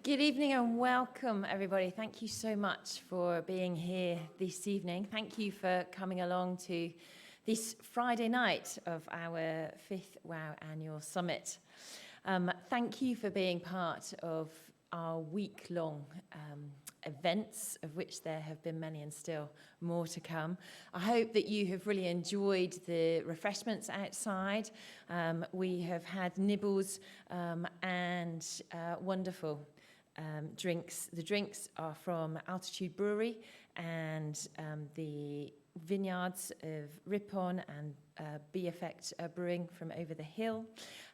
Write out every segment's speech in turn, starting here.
Good evening and welcome, everybody. Thank you so much for being here this evening. Thank you for coming along to this Friday night of our 5th WOW Annual Summit. Thank you for being part of our week-long events, of which there have been many and still more to come. I hope that you have really enjoyed the refreshments outside. We have had nibbles and wonderful drinks. The drinks are from Altitude Brewery and the vineyards of Ripon and Be Effect Brewing from over the hill,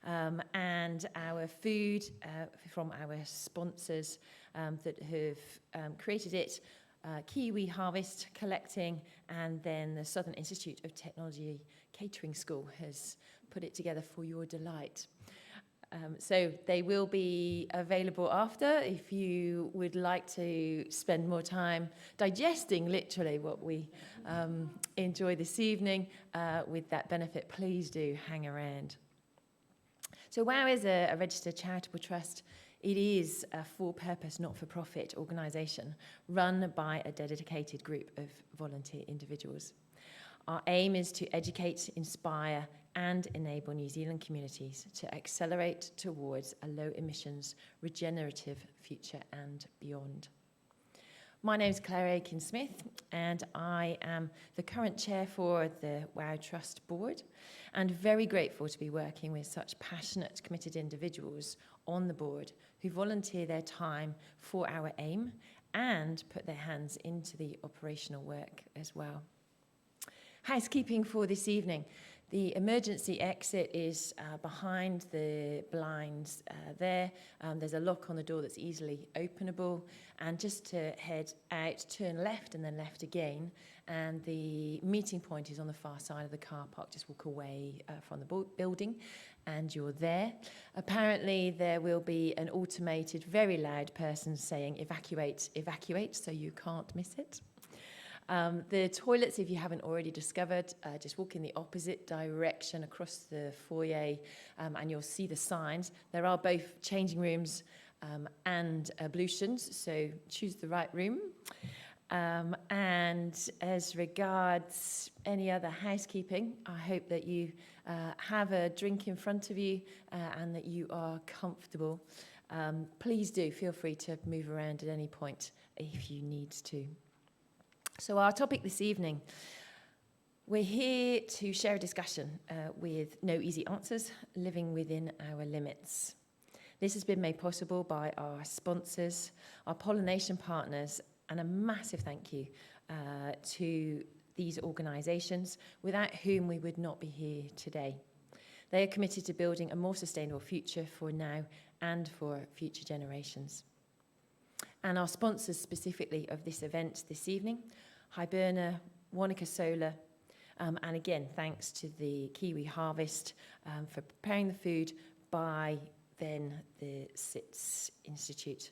and our food from our sponsors that have created it, Kiwi Harvest Collecting, and then the Southern Institute of Technology Catering School has put it together for your delight. So they will be available after if you would like to spend more time digesting literally what we enjoy this evening with that benefit. Please do hang around. So WOW is a registered charitable trust. It is a for-purpose, not-for-profit organisation run by a dedicated group of volunteer individuals. Our aim is to educate, inspire, and enable New Zealand communities to accelerate towards a low-emissions, regenerative future and beyond. My name is Claire Aiken-Smith, and I am the current chair for the WOW Trust Board, and very grateful to be working with such passionate, committed individuals on the board who volunteer their time for our aim and put their hands into the operational work as well. Housekeeping for this evening. The emergency exit is behind the blinds there. There's a lock on the door that's easily openable. And just to head out, turn left and then left again. And the meeting point is on the far side of the car park. Just walk away from the building and you're there. Apparently there will be an automated, very loud person saying evacuate, evacuate, so you can't miss it. The toilets, if you haven't already discovered, just walk in the opposite direction across the foyer and you'll see the signs. There are both changing rooms and ablutions, so choose the right room. And as regards any other housekeeping, I hope that you have a drink in front of you and that you are comfortable. Please do feel free to move around at any point if you need to. So our topic this evening, we're here to share a discussion with no easy answers, living within our limits. This has been made possible by our sponsors, our pollination partners, and a massive thank you to these organisations, without whom we would not be here today. They are committed to building a more sustainable future for now and for future generations. And our sponsors specifically of this event this evening, Hibernia, Wanaka Solar, and again, thanks to the Kiwi Harvest for preparing the food by then the SITS Institute.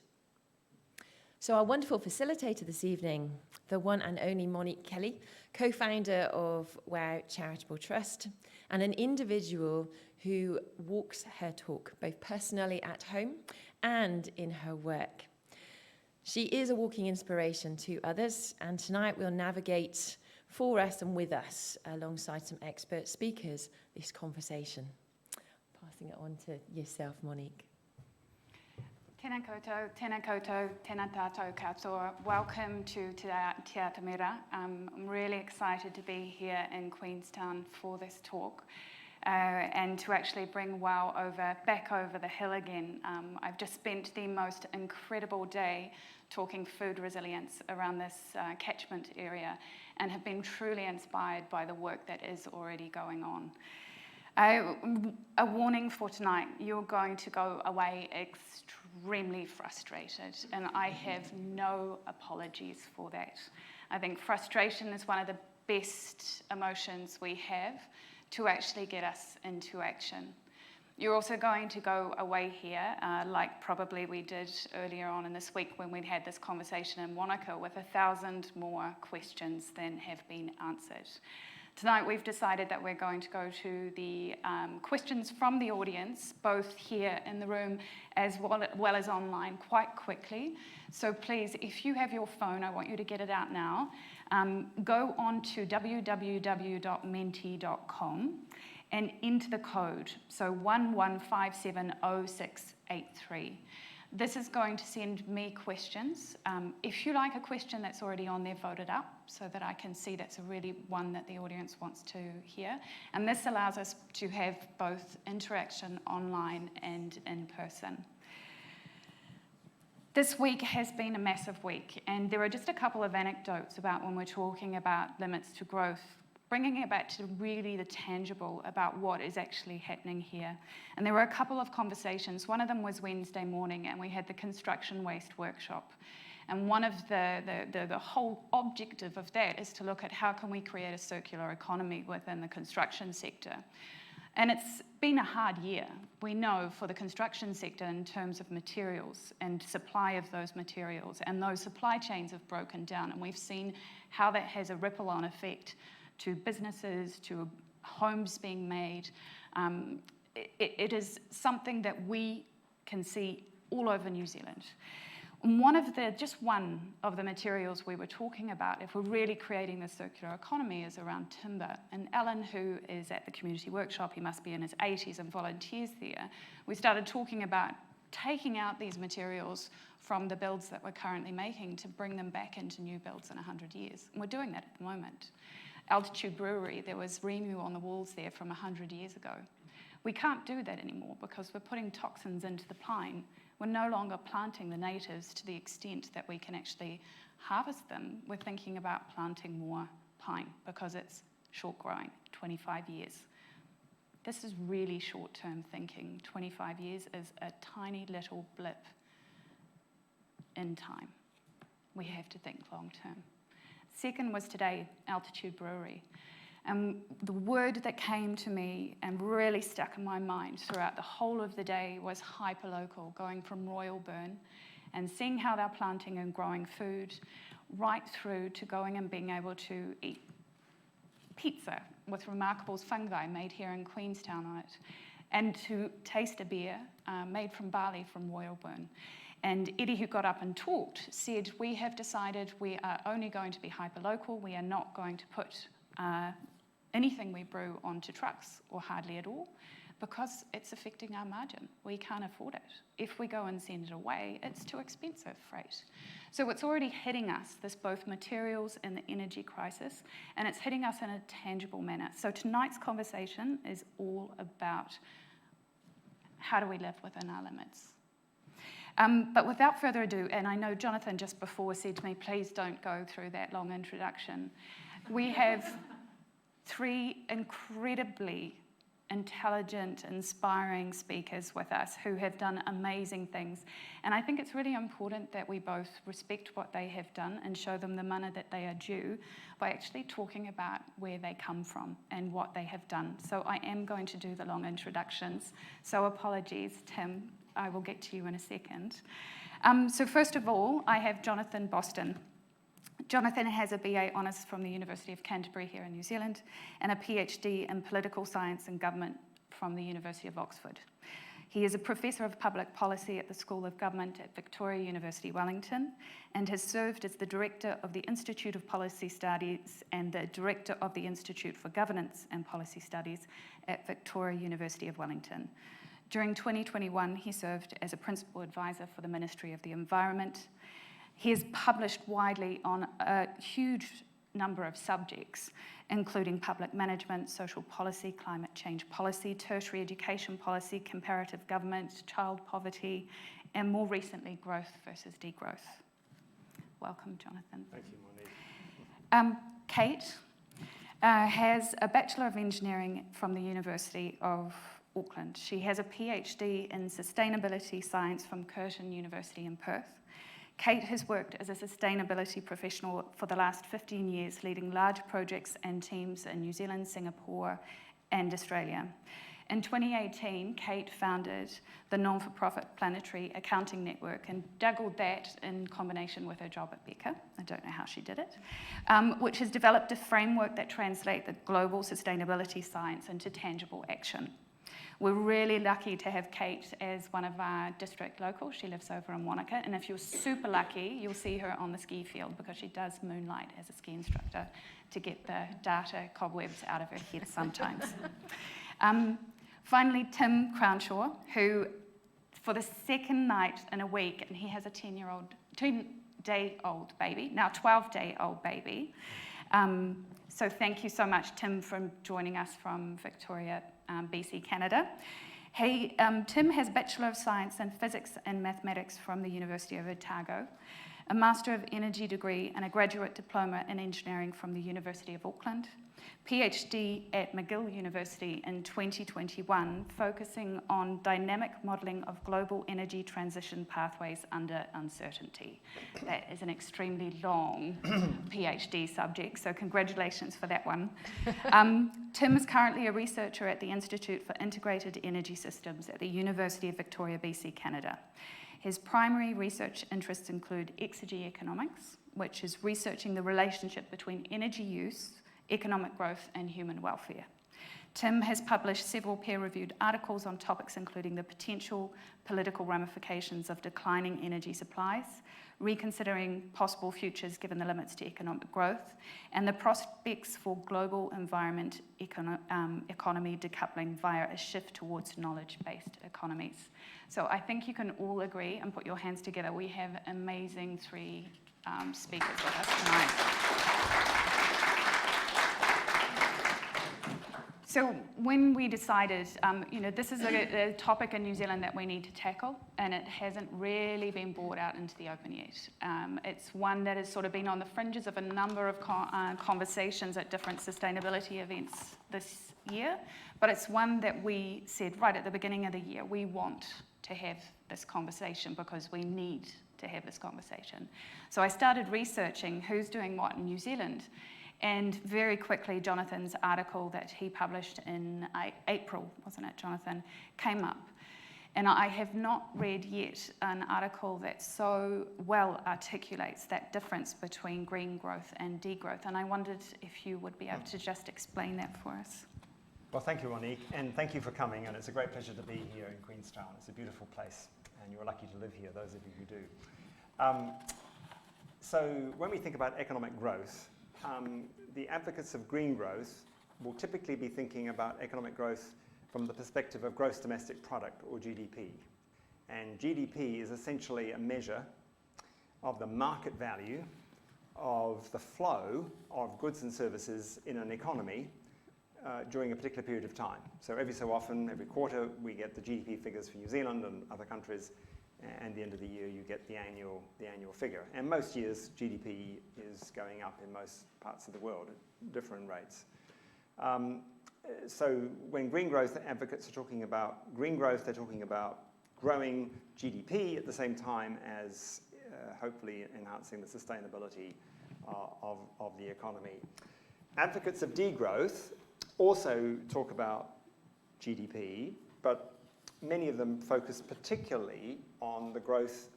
So our wonderful facilitator this evening, the one and only Monique Kelly, co-founder of WOW Charitable Trust, and an individual who walks her talk, both personally at home and in her work. She is a walking inspiration to others, and tonight we'll navigate for us and with us, alongside some expert speakers, this conversation. Passing it on to yourself, Monique. Tēnā koutou, tēnā koutou, tēnā tātou katoa. Welcome to Te Atamira. I'm really excited to be here in Queenstown for this talk. And to actually bring WOW back over the hill again. I've just spent the most incredible day talking food resilience around this catchment area and have been truly inspired by the work that is already going on. A warning for tonight, you're going to go away extremely frustrated, and I have no apologies for that. I think frustration is one of the best emotions we have to actually get us into action. You're also going to go away here, like probably we did earlier on in this week when we had this conversation in Wanaka, with 1,000 more questions than have been answered. Tonight we've decided that we're going to go to the questions from the audience, both here in the room as well as online, quite quickly. So please, if you have your phone, I want you to get it out now. Go on to www.menti.com and enter the code, so 11570683. This is going to send me questions. If you like a question that's already on there, vote it up so that I can see that's a really one that the audience wants to hear. And this allows us to have both interaction online and in person. This week has been a massive week, and there are just a couple of anecdotes about when we're talking about limits to growth, bringing it back to really the tangible about what is actually happening here. And there were a couple of conversations. One of them was Wednesday morning, and we had the construction waste workshop. And one of the whole objective of that is to look at how can we create a circular economy within the construction sector. And it's been a hard year, we know, for the construction sector in terms of materials and supply of those materials. And those supply chains have broken down, and we've seen how that has a ripple-on effect to businesses, to homes being made. It is something that we can see all over New Zealand. And just one of the materials we were talking about, if we're really creating the circular economy, is around timber. And Alan, who is at the community workshop, he must be in his 80s and volunteers there, we started talking about taking out these materials from the builds that we're currently making to bring them back into new builds in 100 years. And we're doing that at the moment. Altitude Brewery, there was Remu on the walls there from 100 years ago. We can't do that anymore because we're putting toxins into the pine. We're no longer planting the natives to the extent that we can actually harvest them. We're thinking about planting more pine because it's short growing, 25 years. This is really short-term thinking. 25 years is a tiny little blip in time. We have to think long-term. Second was today, Altitude Brewery. And the word that came to me and really stuck in my mind throughout the whole of the day was hyperlocal, going from Royal Burn and seeing how they're planting and growing food, right through to going and being able to eat pizza with remarkable fungi made here in Queenstown on it, and to taste a beer made from barley from Royal Burn. And Eddie, who got up and talked, said, we have decided we are only going to be hyperlocal. We are not going to put anything we brew onto trucks, or hardly at all, because it's affecting our margin. We can't afford it. If we go and send it away, it's too expensive freight. So it's already hitting us, this both materials and the energy crisis, and it's hitting us in a tangible manner. So tonight's conversation is all about how do we live within our limits. But without further ado, and I know Jonathan just before said to me, please don't go through that long introduction. We have three incredibly intelligent, inspiring speakers with us who have done amazing things. And I think it's really important that we both respect what they have done and show them the mana that they are due by actually talking about where they come from and what they have done. So I am going to do the long introductions. So apologies, Tim. I will get to you in a second. So first of all, I have Jonathan Boston. Jonathan has a BA Honours from the University of Canterbury here in New Zealand and a PhD in Political Science and Government from the University of Oxford. He is a Professor of Public Policy at the School of Government at Victoria University Wellington and has served as the Director of the Institute of Policy Studies and the Director of the Institute for Governance and Policy Studies at Victoria University of Wellington. During 2021, he served as a Principal Advisor for the Ministry of the Environment. He has published widely on a huge number of subjects, including public management, social policy, climate change policy, tertiary education policy, comparative government, child poverty, and more recently, growth versus degrowth. Welcome, Jonathan. Thank you, Monique. Kate has a Bachelor of Engineering from the University of Auckland. She has a PhD in Sustainability Science from Curtin University in Perth. Kate has worked as a sustainability professional for the last 15 years, leading large projects and teams in New Zealand, Singapore, and Australia. In 2018, Kate founded the non-for-profit Planetary Accounting Network and juggled that in combination with her job at Becker. I don't know how she did it, which has developed a framework that translates the global sustainability science into tangible action. We're really lucky to have Kate as one of our district locals. She lives over in Wanaka, and if you're super lucky, you'll see her on the ski field because she does moonlight as a ski instructor to get the data cobwebs out of her head sometimes. Finally, Tim Crownshaw, who for the second night in a week, and he has a 10-day-old baby, now 12-day-old baby. So thank you so much, Tim, for joining us from Victoria, BC, Canada. Tim has a Bachelor of Science in Physics and Mathematics from the University of Otago, a Master of Energy degree and a graduate diploma in engineering from the University of Auckland, PhD at McGill University in 2021, focusing on dynamic modelling of global energy transition pathways under uncertainty. That is an extremely long PhD subject, so congratulations for that one. Tim is currently a researcher at the Institute for Integrated Energy Systems at the University of Victoria, BC, Canada. His primary research interests include exergy economics, which is researching the relationship between energy use, economic growth, and human welfare. Tim has published several peer-reviewed articles on topics including the potential political ramifications of declining energy supplies, reconsidering possible futures given the limits to economic growth, and the prospects for global environment economy decoupling via a shift towards knowledge-based economies. So I think you can all agree and put your hands together. We have amazing three speakers with us tonight. So when we decided, this is a topic in New Zealand that we need to tackle, and it hasn't really been brought out into the open yet. It's one that has sort of been on the fringes of a number of conversations at different sustainability events this year, but it's one that we said right at the beginning of the year, we want to have this conversation because we need to have this conversation. So I started researching who's doing what in New Zealand. And very quickly, Jonathan's article that he published in April, wasn't it, Jonathan, came up. And I have not read yet an article that so well articulates that difference between green growth and degrowth. And I wondered if you would be able to just explain that for us. Well, thank you, Monique, and thank you for coming. And it's a great pleasure to be here in Queenstown. It's a beautiful place, and you're lucky to live here, those of you who do. So when we think about economic growth, the advocates of green growth will typically be thinking about economic growth from the perspective of gross domestic product, or GDP. And GDP is essentially a measure of the market value of the flow of goods and services in an economy during a particular period of time. So every so often, every quarter, we get the GDP figures for New Zealand and other countries, and at the end of the year you get the annual figure. And most years GDP is going up in most parts of the world at different rates. So when green growth advocates are talking about green growth, they're talking about growing GDP at the same time as hopefully enhancing the sustainability of the economy. Advocates of degrowth also talk about GDP, but many of them focus particularly on the growth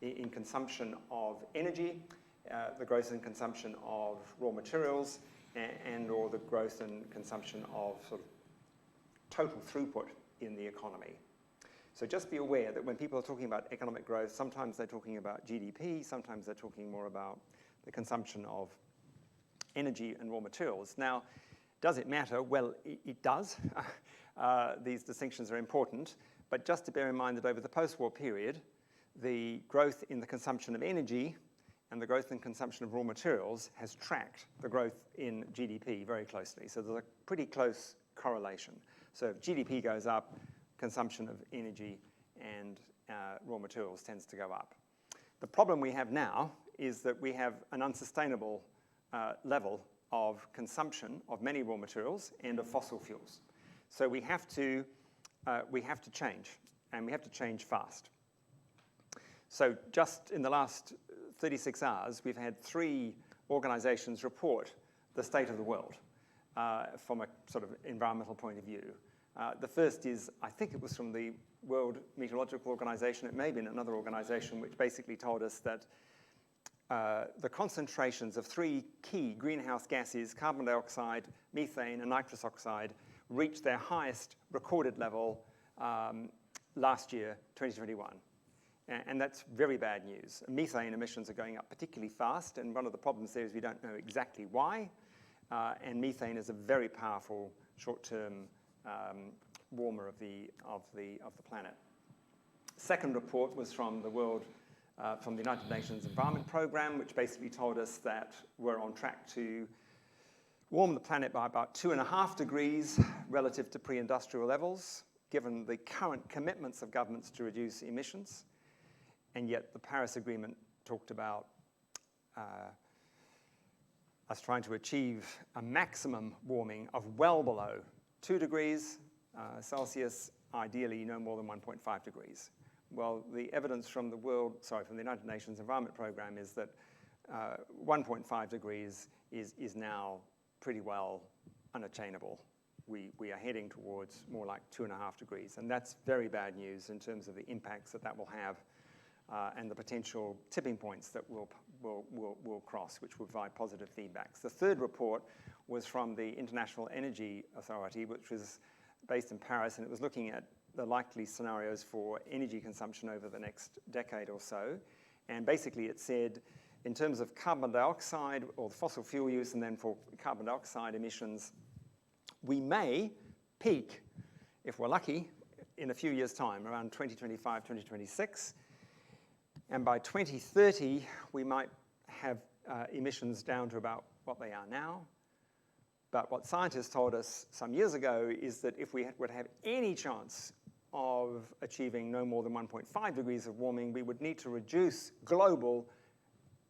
in consumption of energy, the growth in consumption of raw materials, and or the growth in consumption of sort of total throughput in the economy. So just be aware that when people are talking about economic growth, sometimes they're talking about GDP, sometimes they're talking more about the consumption of energy and raw materials. Now, does it matter? Well, it does. These distinctions are important, but just to bear in mind that over the post-war period, the growth in the consumption of energy and the growth in consumption of raw materials has tracked the growth in GDP very closely. So there's a pretty close correlation. So if GDP goes up, consumption of energy and raw materials tends to go up. The problem we have now is that we have an unsustainable level of consumption of many raw materials and of fossil fuels. So we have to change, and we have to change fast. So just in the last 36 hours, we've had 3 organizations report the state of the world from a sort of environmental point of view. The first is, I think it was from the World Meteorological Organization, it may have been another organization, which basically told us that the concentrations of 3 key greenhouse gases, carbon dioxide, methane, and nitrous oxide, reached their highest recorded level last year, 2021. And that's very bad news. Methane emissions are going up particularly fast, and one of the problems there is we don't know exactly why. And methane is a very powerful short-term warmer of the planet. Second report was from the United Nations Environment Programme, which basically told us that we're on track to warm the planet by about 2.5 degrees relative to pre-industrial levels, given the current commitments of governments to reduce emissions. And yet the Paris Agreement talked about us trying to achieve a maximum warming of well below 2 degrees Celsius, ideally no more than 1.5 degrees. Well, the evidence from the United Nations Environment Programme is that 1.5 degrees is now pretty well unattainable. We are heading towards more like 2.5 degrees, and that's very bad news in terms of the impacts that will have and the potential tipping points that we'll cross, which will provide positive feedbacks. The third report was from the International Energy Authority, which was based in Paris, and it was looking at the likely scenarios for energy consumption over the next decade or so. And basically it said, in terms of carbon dioxide or fossil fuel use, and then for carbon dioxide emissions, we may peak, if we're lucky, in a few years' time, around 2025, 2026. And by 2030, we might have emissions down to about what they are now. But what scientists told us some years ago is that if we would have any chance of achieving no more than 1.5 degrees of warming, we would need to reduce global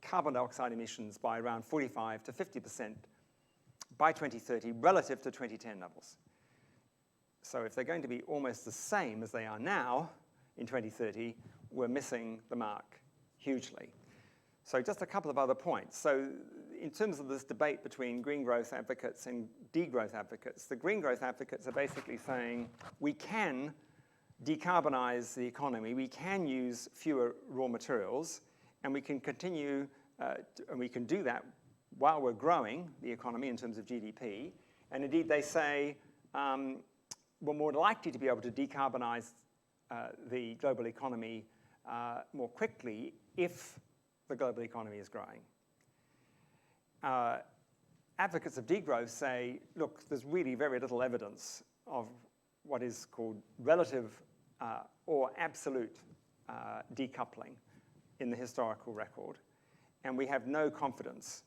carbon dioxide emissions by around 45 to 50% by 2030 relative to 2010 levels. So if they're going to be almost the same as they are now in 2030, we're missing the mark hugely. So just a couple of other points. So in terms of this debate between green growth advocates and degrowth advocates, the green growth advocates are basically saying we can decarbonize the economy, we can use fewer raw materials, and we can continue, and we can do that while we're growing the economy in terms of GDP. And indeed, they say we're more likely to be able to decarbonize the global economy more quickly if the global economy is growing. Advocates of degrowth say, look, there's really very little evidence of what is called relative or absolute decoupling in the historical record. And we have no confidence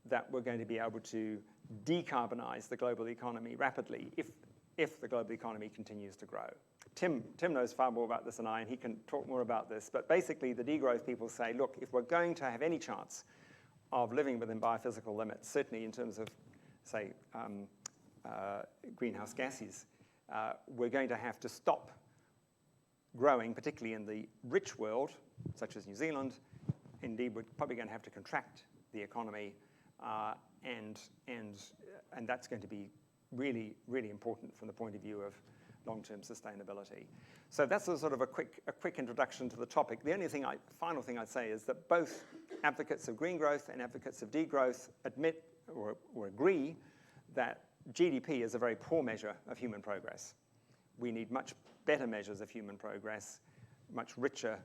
that we're going to be able to decarbonize the global economy rapidly if the global economy continues to grow. Tim knows far more about this than I, and he can talk more about this. But basically, the degrowth people say, look, if we're going to have any chance of living within biophysical limits, certainly in terms of, say, greenhouse gases, we're going to have to stop growing, particularly in the rich world, such as New Zealand. Indeed, we're probably going to have to contract the economy, and that's going to be really, really important from the point of view of long-term sustainability. So that's a sort of a quick introduction to the topic. The only final thing I'd say is that both advocates of green growth and advocates of degrowth admit or agree that GDP is a very poor measure of human progress. We need much better measures of human progress, much richer,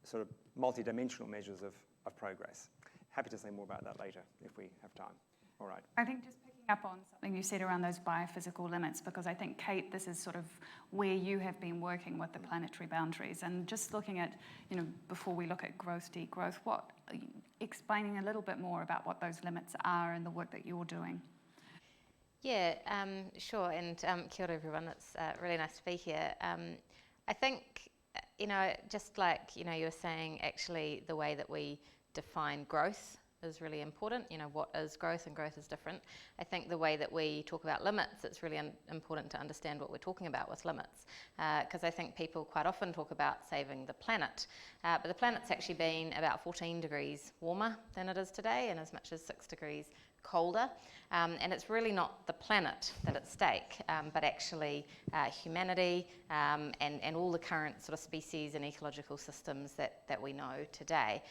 sort of multidimensional measures of progress. Happy to say more about that later if we have time. All right. I think just picking up on something you said around those biophysical limits, because I think, Kate, this is sort of where you have been working with the planetary boundaries. And just looking at, before we look at growth, degrowth, explaining a little bit more about what those limits are and the work that you're doing. Yeah, sure. And kia ora, everyone. It's really nice to be here. I think, just like, you were saying, actually, the way that we define growth is really important. What is growth, and growth is different. I think the way that we talk about limits, it's really important to understand what we're talking about with limits. Because I think people quite often talk about saving the planet. But the planet's actually been about 14 degrees warmer than it is today, and as much as 6 degrees colder, and it's really not the planet that's at stake, but actually humanity and all the current sort of species and ecological systems that we know today.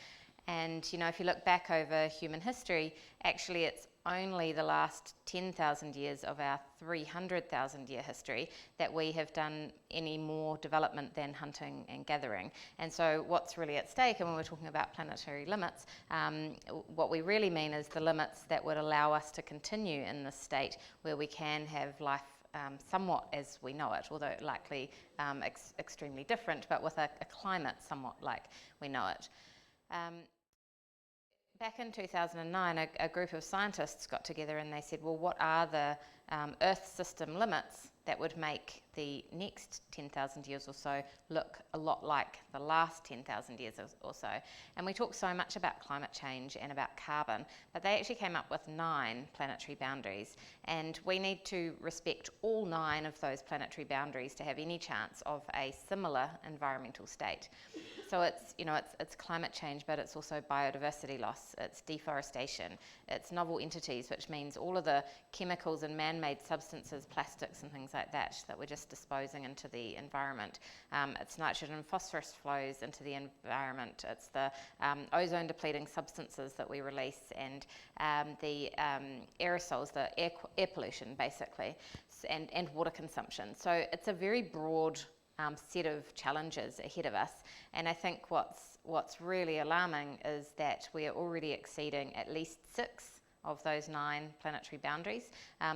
And if you look back over human history, actually it's only the last 10,000 years of our 300,000 year history that we have done any more development than hunting and gathering. And so what's really at stake, and when we're talking about planetary limits, what we really mean is the limits that would allow us to continue in this state where we can have life somewhat as we know it, although likely extremely different, but with a climate somewhat like we know it. Back in 2009, a group of scientists got together and they said, well, what are the Earth system limits that would make the next 10,000 years or so look a lot like the last 10,000 years or so? And we talk so much about climate change and about carbon, but they actually came up with 9 planetary boundaries, and we need to respect all 9 of those planetary boundaries to have any chance of a similar environmental state. So it's climate change, but it's also biodiversity loss, it's deforestation, it's novel entities, which means all of the chemicals and man-made substances, plastics and things like that we're just disposing into the environment. It's nitrogen and phosphorus flows into the environment. It's the ozone depleting substances that we release, and the aerosols, the air pollution basically, and water consumption. So it's a very broad set of challenges ahead of us, and I think what's really alarming is that we are already exceeding at least 6 of those 9 planetary boundaries.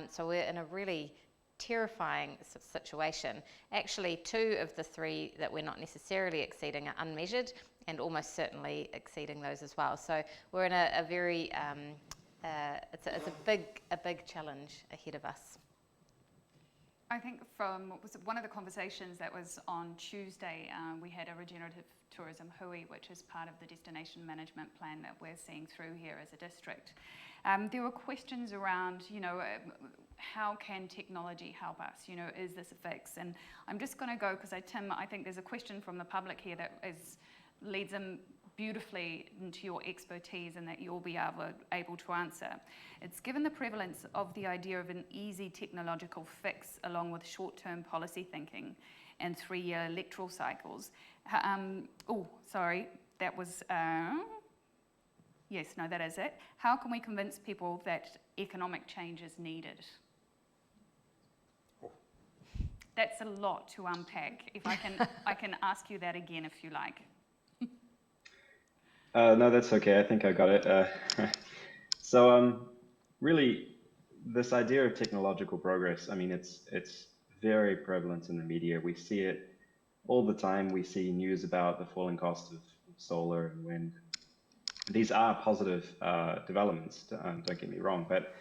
So we're in a really terrifying situation. Actually, 2 of the 3 that we're not necessarily exceeding are unmeasured, and almost certainly exceeding those as well. So we're in a very it's a big challenge ahead of us. I think from one of the conversations that was on Tuesday, we had a regenerative tourism hui, which is part of the destination management plan that we're seeing through here as a district. There were questions around, how can technology help us? Is this a fix? And I'm just going to go, because Tim, I think there's a question from the public here that leads them beautifully into your expertise and that you'll be able to answer. It's given the prevalence of the idea of an easy technological fix along with short-term policy thinking and 3-year electoral cycles. That was, yes, no, that is it. How can we convince people that economic change is needed? That's a lot to unpack. If I can ask you that again if you like. No, that's okay. I think I got it. So really, this idea of technological progress, I mean, it's very prevalent in the media. We see it all the time. We see news about the falling cost of solar and wind. These are positive developments, don't get me wrong, but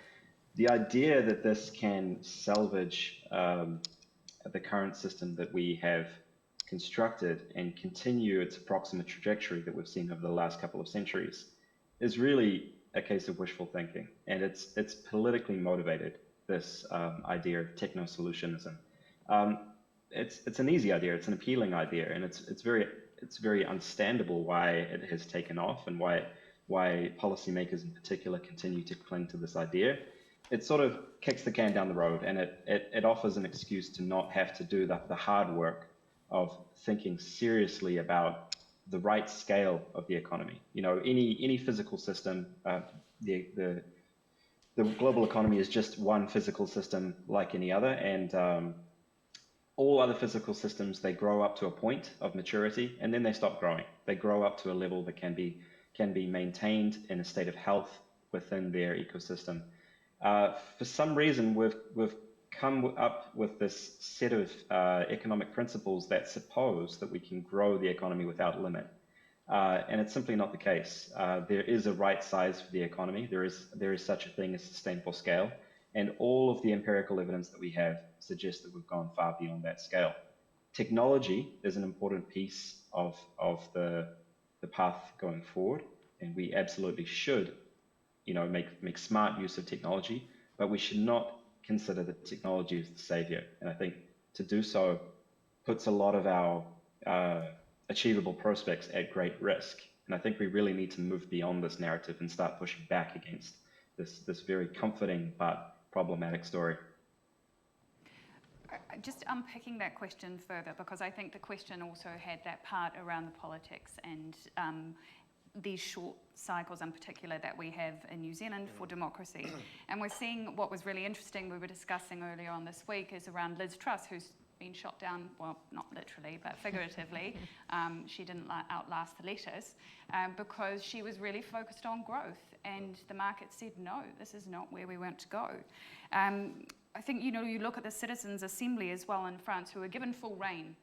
the idea that this can salvage the current system that we have constructed and continue its approximate trajectory that we've seen over the last couple of centuries is really a case of wishful thinking, and it's politically motivated, this idea of techno-solutionism. It's an easy idea, it's an appealing idea, and it's very understandable why it has taken off and why policymakers in particular continue to cling to this idea. It sort of kicks the can down the road, and it offers an excuse to not have to do the hard work of thinking seriously about the right scale of the economy. Any physical system, the global economy is just one physical system like any other, and all other physical systems, they grow up to a point of maturity and then they stop growing. They grow up to a level that can be maintained in a state of health within their ecosystem. For some reason, we've come up with this set of economic principles that suppose that we can grow the economy without limit. And it's simply not the case. There is a right size for the economy. There is such a thing as sustainable scale. And all of the empirical evidence that we have suggests that we've gone far beyond that scale. Technology is an important piece of the path going forward. And we absolutely should, make smart use of technology, but we should not consider that technology is the savior. And I think to do so puts a lot of our achievable prospects at great risk. And I think we really need to move beyond this narrative and start pushing back against this very comforting but problematic story. Just unpicking that question further, because I think the question also had that part around the politics and these short cycles in particular that we have in New Zealand for democracy. And we're seeing what was really interesting, we were discussing earlier on this week, is around Liz Truss, who's been shot down, well, not literally, but figuratively. She didn't outlast the lettuce because she was really focused on growth. And the market said, no, this is not where we want to go. I think, you look at the Citizens' Assembly as well in France, who were given full rein.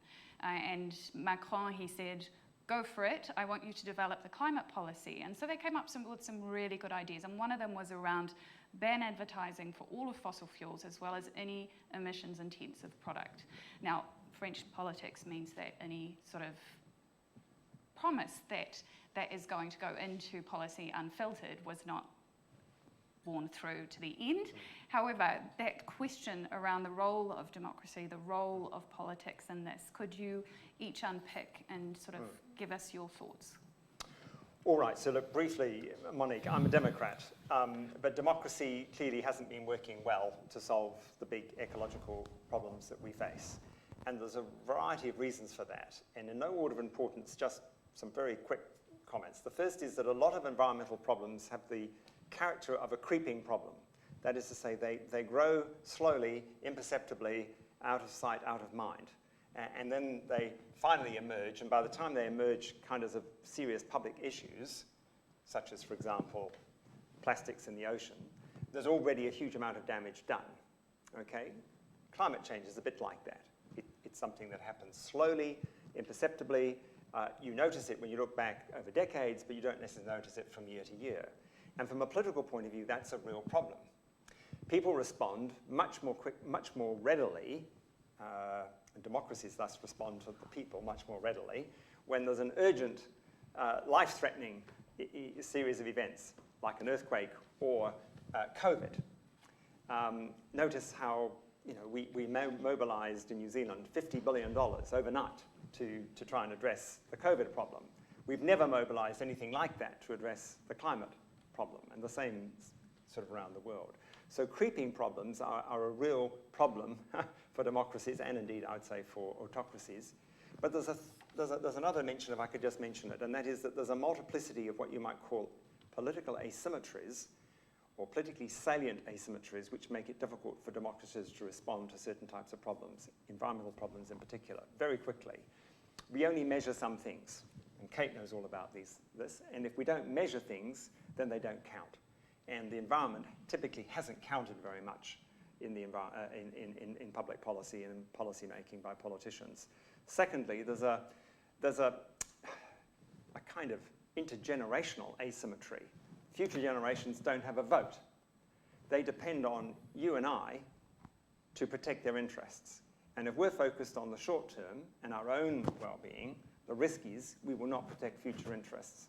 And Macron, he said, go for it. I want you to develop the climate policy. And so they came up with some really good ideas. And one of them was around ban advertising for all of fossil fuels as well as any emissions intensive product. Now, French politics means that any sort of promise that is going to go into policy unfiltered was not borne through to the end. However, that question around the role of democracy, the role of politics in this, could you each unpick and sort of give us your thoughts? All right, so look, briefly, Monique, I'm a Democrat, but democracy clearly hasn't been working well to solve the big ecological problems that we face. And there's a variety of reasons for that. And in no order of importance, just some very quick comments. The first is that a lot of environmental problems have the character of a creeping problem. That is to say, they grow slowly, imperceptibly, out of sight, out of mind. And then they finally emerge, and by the time they emerge kind of as serious public issues, such as, for example, plastics in the ocean, there's already a huge amount of damage done, okay? Climate change is a bit like that. It's something that happens slowly, imperceptibly. You notice it when you look back over decades, but you don't necessarily notice it from year to year. And from a political point of view, that's a real problem. People respond much more readily, and democracies thus respond to the people much more readily, when there's an urgent, life-threatening series of events, like an earthquake or COVID. Notice how we mobilized in New Zealand $50 billion overnight to try and address the COVID problem. We've never mobilized anything like that to address the climate problem, and the same sort of around the world. So creeping problems are a real problem for democracies, and indeed, I would say, for autocracies. But there's another mention, if I could just mention it, and that is that there's a multiplicity of what you might call political asymmetries, or politically salient asymmetries, which make it difficult for democracies to respond to certain types of problems, environmental problems in particular, very quickly. We only measure some things, and Kate knows all about this, and if we don't measure things, then they don't count. And the environment typically hasn't counted very much in public policy and policy making by politicians. Secondly, there's a kind of intergenerational asymmetry. Future generations don't have a vote. They depend on you and I to protect their interests. And if we're focused on the short term and our own well-being, the risk is we will not protect future interests.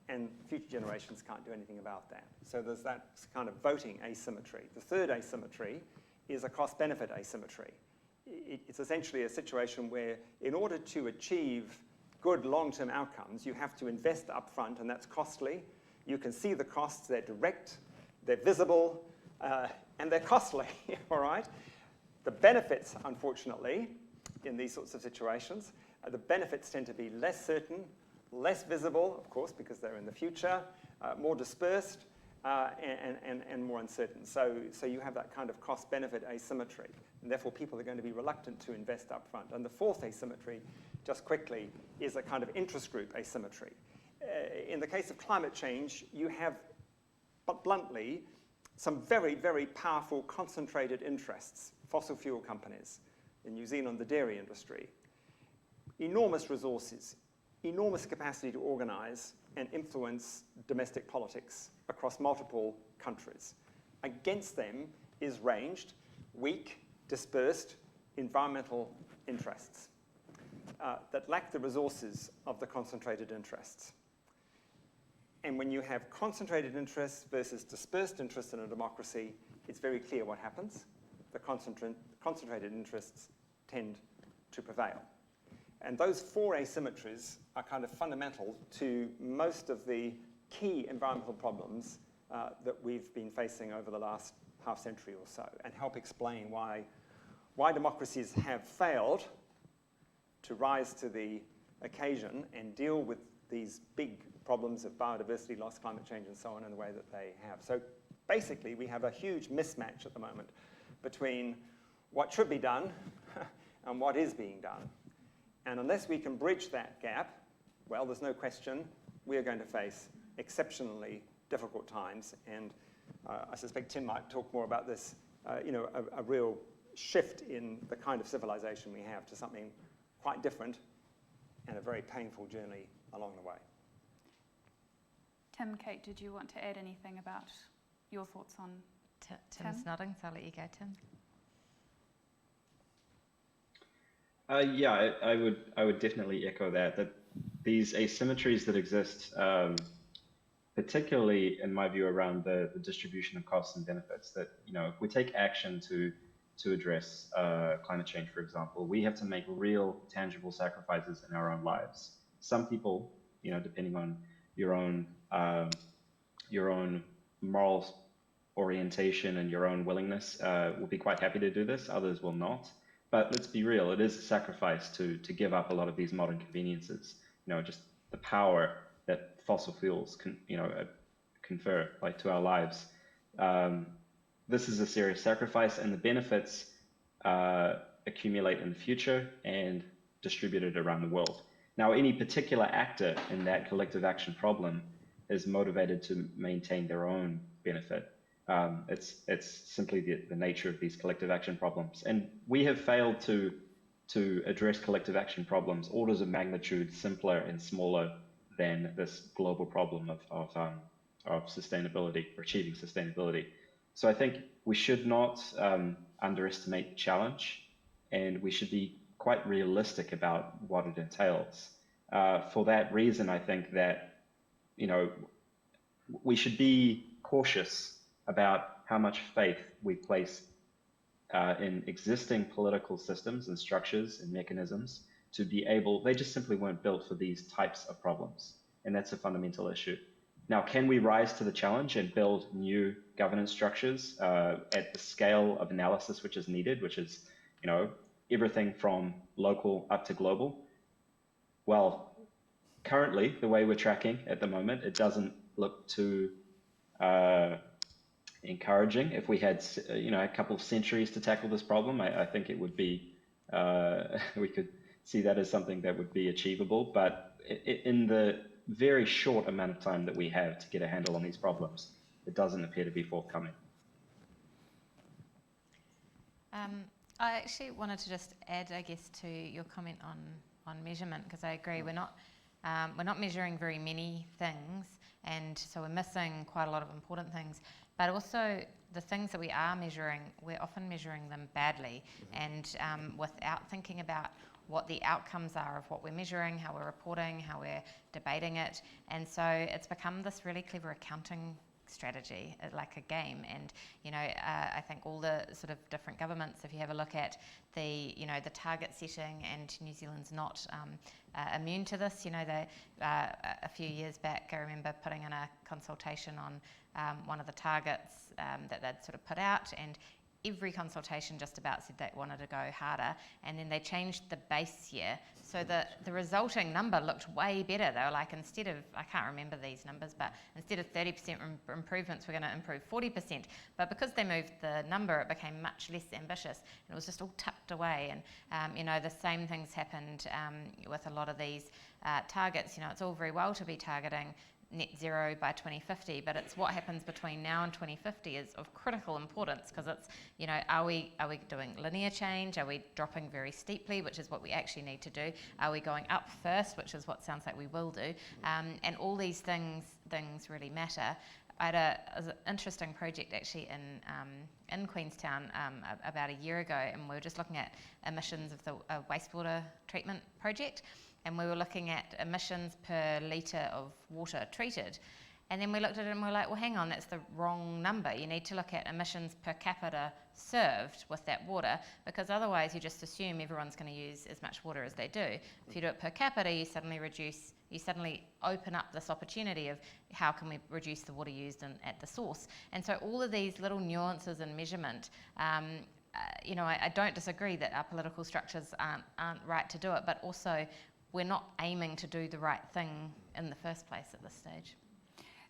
And future generations can't do anything about that. So there's that kind of voting asymmetry. The third asymmetry is a cost-benefit asymmetry. It's essentially a situation where in order to achieve good long-term outcomes, you have to invest upfront, and that's costly. You can see the costs, they're direct, they're visible, and they're costly, all right? The benefits, unfortunately, in these sorts of situations, the benefits tend to be less certain, less visible, of course, because they're in the future, more dispersed, and more uncertain. So you have that kind of cost-benefit asymmetry, and therefore people are going to be reluctant to invest up front. And the fourth asymmetry, just quickly, is a kind of interest group asymmetry. In the case of climate change, you have, but bluntly, some very, very powerful concentrated interests, fossil fuel companies, in New Zealand, the dairy industry, enormous resources, enormous capacity to organize and influence domestic politics across multiple countries. Against them is ranged, weak, dispersed environmental interests that lack the resources of the concentrated interests. And when you have concentrated interests versus dispersed interests in a democracy, it's very clear what happens. The concentrated interests tend to prevail. And those four asymmetries are kind of fundamental to most of the key environmental problems that we've been facing over the last half century or so, and help explain why democracies have failed to rise to the occasion and deal with these big problems of biodiversity loss, climate change, and so on in the way that they have. So basically, we have a huge mismatch at the moment between what should be done and what is being done. And unless we can bridge that gap, well, there's no question we are going to face exceptionally difficult times. And I suspect Tim might talk more about this, a real shift in the kind of civilization we have to something quite different and a very painful journey along the way. Tim, Kate, did you want to add anything about your thoughts on Tim's nodding, so I'll let you go, Tim. Yeah, I would definitely echo that these asymmetries that exist, particularly in my view around the distribution of costs and benefits, that if we take action to address climate change, for example, we have to make real tangible sacrifices in our own lives. Some people, depending on your own moral orientation and your own willingness, will be quite happy to do this. Others will not. But let's be real, it is a sacrifice to give up a lot of these modern conveniences. Just the power that fossil fuels confer to our lives. This is a serious sacrifice, and the benefits accumulate in the future and distributed around the world. Now, any particular actor in that collective action problem is motivated to maintain their own benefit. It's simply the nature of these collective action problems. And we have failed to address collective action problems orders of magnitude simpler and smaller than this global problem of sustainability, or achieving sustainability. So I think we should not underestimate the challenge, and we should be quite realistic about what it entails. For that reason, I think that we should be cautious about how much faith we place in existing political systems and structures and mechanisms to be able, they just simply weren't built for these types of problems. And that's a fundamental issue. Now, can we rise to the challenge and build new governance structures at the scale of analysis which is needed, which is, everything from local up to global? Well, currently, the way we're tracking at the moment, it doesn't look too encouraging. If we had, a couple of centuries to tackle this problem, I think it would be, we could see that as something that would be achievable. But in the very short amount of time that we have to get a handle on these problems, it doesn't appear to be forthcoming. I actually wanted to just add, I guess, to your comment on measurement, because I agree we're not measuring very many things, and so we're missing quite a lot of important things. But also the things that we are measuring, we're often measuring them badly, and without thinking about what the outcomes are of what we're measuring, how we're reporting, how we're debating it. And so it's become this really clever accounting strategy, like a game. And I think all the sort of different governments, if you have a look at the target setting, and New Zealand's not immune to this. They a few years back, I remember putting in a consultation on one of the targets that they'd sort of put out, and every consultation just about said they wanted to go harder, and then they changed the base year so that the resulting number looked way better. They were like, instead of, I can't remember these numbers, but instead of 30% improvements, we're going to improve 40%. But because they moved the number, it became much less ambitious, and it was just all tucked away. And the same things happened with a lot of these targets. It's all very well to be targeting net zero by 2050, but it's what happens between now and 2050 is of critical importance, because it's, are we doing linear change? Are we dropping very steeply, which is what we actually need to do? Are we going up first, which is what sounds like we will do? And all these things really matter. I had an interesting project actually in Queenstown about a year ago, and we were just looking at emissions of the wastewater treatment project. And we were looking at emissions per litre of water treated. And then we looked at it and we're like, well, hang on, that's the wrong number. You need to look at emissions per capita served with that water, because otherwise you just assume everyone's going to use as much water as they do. If you do it per capita, you suddenly open up this opportunity of how can we reduce the water used at the source. And so all of these little nuances in measurement, I don't disagree that our political structures aren't right to do it, but also we're not aiming to do the right thing in the first place at this stage.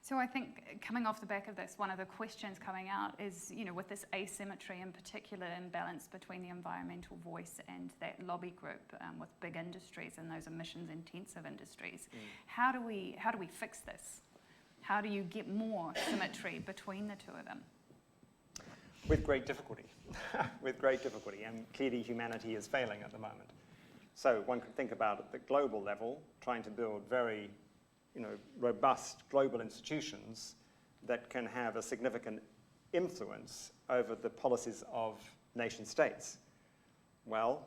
So I think coming off the back of this, one of the questions coming out is, with this asymmetry, in particular imbalance between the environmental voice and that lobby group with big industries and those emissions intensive industries, how do we fix this? How do you get more symmetry between the two of them? With great difficulty, with great difficulty, and clearly humanity is failing at the moment. So one could think about at the global level, trying to build very robust global institutions that can have a significant influence over the policies of nation states. Well,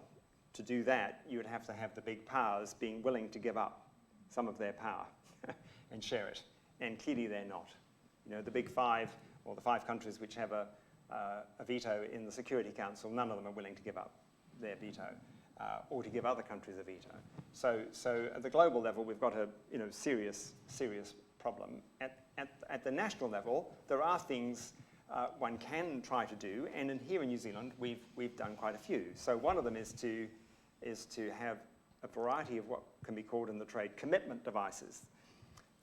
to do that, you would have to have the big powers being willing to give up some of their power and share it. And clearly they're not. The big five, or the 5 countries which have a veto in the Security Council, none of them are willing to give up their veto. Or to give other countries a veto. So at the global level, we've got a serious problem. At the national level, there are things one can try to do, and here in New Zealand, we've done quite a few. So one of them is to have a variety of what can be called in the trade commitment devices.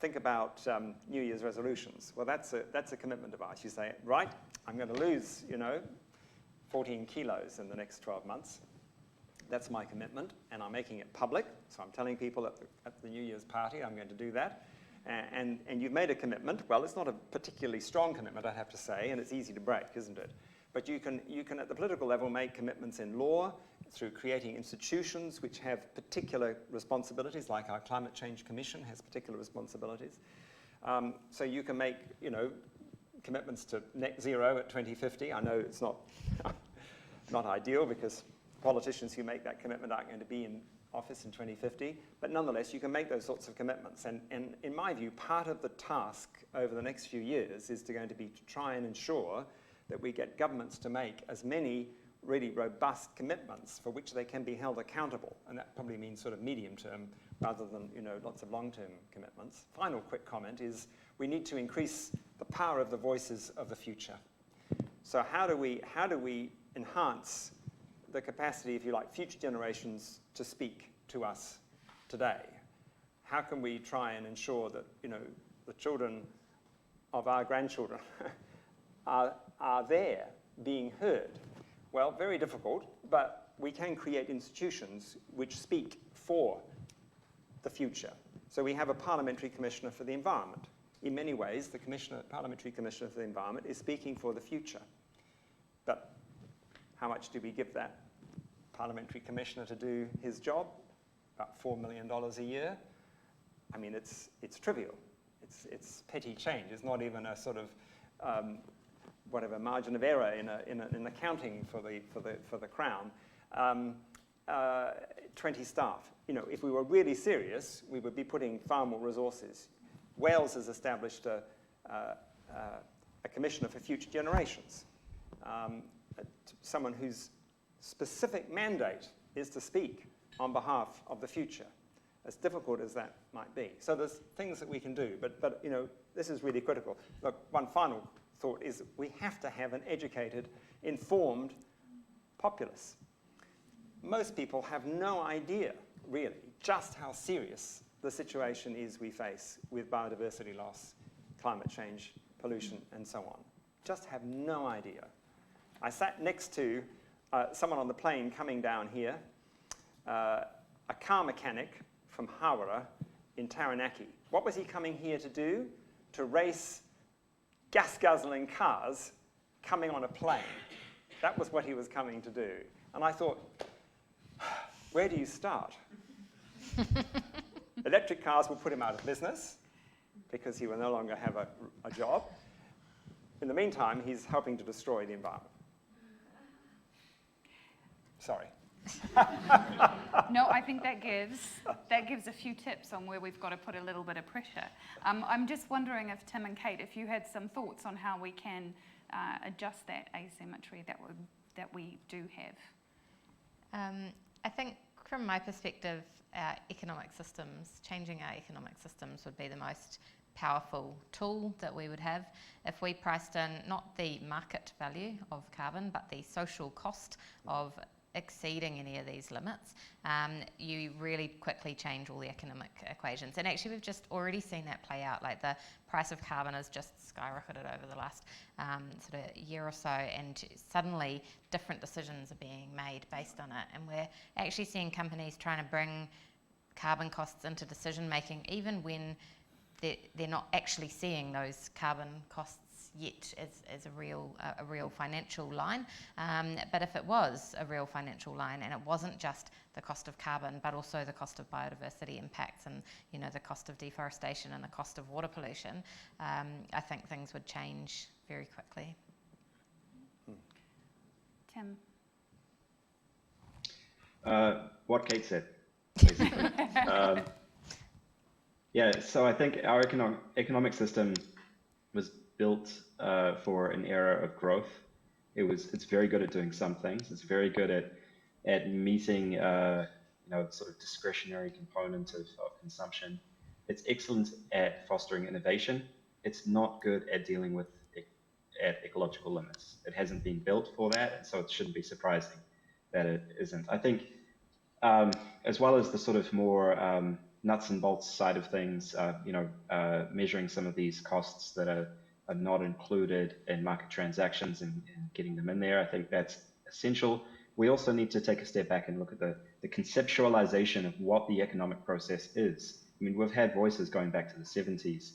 Think about New Year's resolutions. Well, that's a commitment device. You say, right, I'm going to lose 14 kilos in the next 12 months. That's my commitment, and I'm making it public. So I'm telling people at the New Year's party I'm going to do that. And you've made a commitment. Well, it's not a particularly strong commitment, I have to say, and it's easy to break, isn't it? But you can at the political level make commitments in law through creating institutions which have particular responsibilities, like our Climate Change Commission has particular responsibilities. So you can make commitments to net zero at 2050. I know it's not ideal, because politicians who make that commitment aren't going to be in office in 2050, but nonetheless, you can make those sorts of commitments. And in my view, part of the task over the next few years is going to be to try and ensure that we get governments to make as many really robust commitments for which they can be held accountable. And that probably means sort of medium term rather than lots of long-term commitments. Final quick comment is we need to increase the power of the voices of the future. So how do we enhance the capacity, if you like, future generations to speak to us today? How can we try and ensure that the children of our grandchildren are there being heard? Well, very difficult, but we can create institutions which speak for the future. So we have a Parliamentary Commissioner for the Environment. In many ways, the Parliamentary Commissioner for the Environment is speaking for the future. But how much do we give that Parliamentary Commissioner to do his job? About $4 million a year. I mean, it's trivial. It's petty change. It's not even a sort of whatever margin of error in accounting for the Crown. 20 staff. If we were really serious, we would be putting far more resources. Wales has established a Commissioner for Future Generations. Someone whose specific mandate is to speak on behalf of the future, as difficult as that might be. So there's things that we can do, but this is really critical. Look, one final thought is we have to have an educated, informed populace. Most people have no idea, really, just how serious the situation is we face with biodiversity loss, climate change, pollution, and so on. Just have no idea. I sat next to someone on the plane coming down here, a car mechanic from Hawera in Taranaki. What was he coming here to do? To race gas-guzzling cars coming on a plane. That was what he was coming to do. And I thought, where do you start? Electric cars will put him out of business because he will no longer have a job. In the meantime, he's helping to destroy the environment. Sorry. No, I think that gives a few tips on where we've got to put a little bit of pressure. I'm just wondering if Tim and Kate, if you had some thoughts on how we can adjust that asymmetry that we do have. I think from my perspective, our economic systems, changing our economic systems would be the most powerful tool that we would have if we priced in not the market value of carbon, but the social cost of exceeding any of these limits. You really quickly change all the economic equations. And actually we've just already seen that play out, like the price of carbon has just skyrocketed over the last sort of year or so, and suddenly different decisions are being made based on it. And we're actually seeing companies trying to bring carbon costs into decision making, even when they're not actually seeing those carbon costs yet as a real financial line. But if it was a real financial line, and it wasn't just the cost of carbon, but also the cost of biodiversity impacts, and the cost of deforestation and the cost of water pollution, I think things would change very quickly. Tim? What Kate said, basically. Yeah, so I think our economic system was built for an era of growth. It's very good at doing some things. It's very good at meeting sort of discretionary component of consumption. It's excellent at fostering innovation. It's not good at dealing with ecological limits. It hasn't been built for that, and so it shouldn't be surprising that it isn't. I think as well as the sort of more nuts and bolts side of things, measuring some of these costs that are not included in market transactions and getting them in there, I think that's essential. We also need to take a step back and look at the conceptualization of what the economic process is. I mean, we've had voices going back to the 70s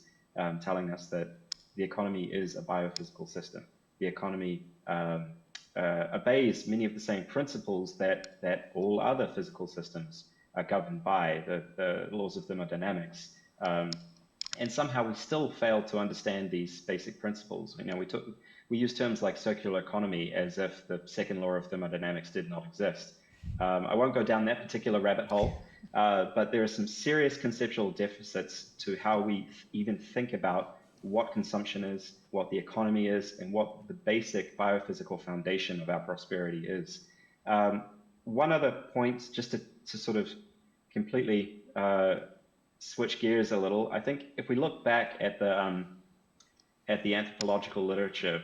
telling us that the economy is a biophysical system. The economy obeys many of the same principles that all other physical systems are governed by, the laws of thermodynamics. And somehow we still fail to understand these basic principles. We use terms like circular economy as if the second law of thermodynamics did not exist. I won't go down that particular rabbit hole, but there are some serious conceptual deficits to how we even think about what consumption is, what the economy is, and what the basic biophysical foundation of our prosperity is. One other point, just to sort of completely switch gears a little, I think if we look back at the anthropological literature,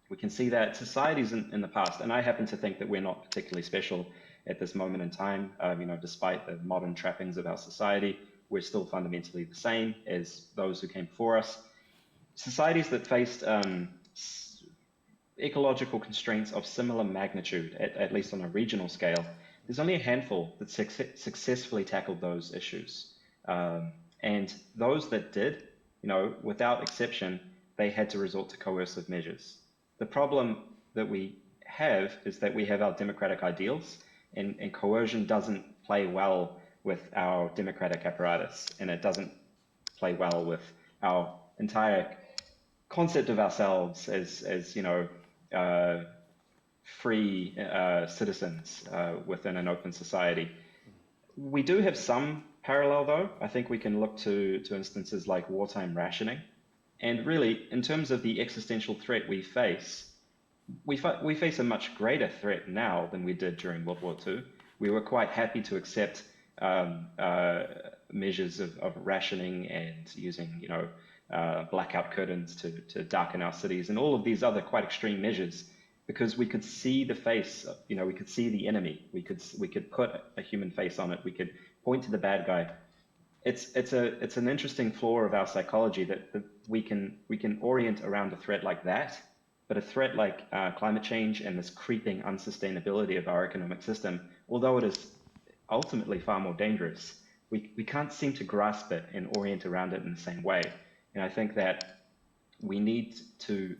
we can see that societies in the past, and I happen to think that we're not particularly special at this moment in time, despite the modern trappings of our society, we're still fundamentally the same as those who came before us. Societies that faced ecological constraints of similar magnitude, at least on a regional scale, there's only a handful that successfully tackled those issues. And those that did, without exception, they had to resort to coercive measures. The problem that we have is that we have our democratic ideals, and coercion doesn't play well with our democratic apparatus, and it doesn't play well with our entire concept of ourselves as free citizens within an open society. We do have some parallel, though. I think we can look to instances like wartime rationing. And really, in terms of the existential threat we face a much greater threat now than we did during World War II. We were quite happy to accept measures of rationing and using, blackout curtains to darken our cities and all of these other quite extreme measures, because we could see the face, we could see the enemy. We could put a human face on it. We could point to the bad guy. It's an interesting flaw of our psychology that we can orient around a threat like that, but a threat like climate change and this creeping unsustainability of our economic system, although it is ultimately far more dangerous, we can't seem to grasp it and orient around it in the same way. And I think that we need to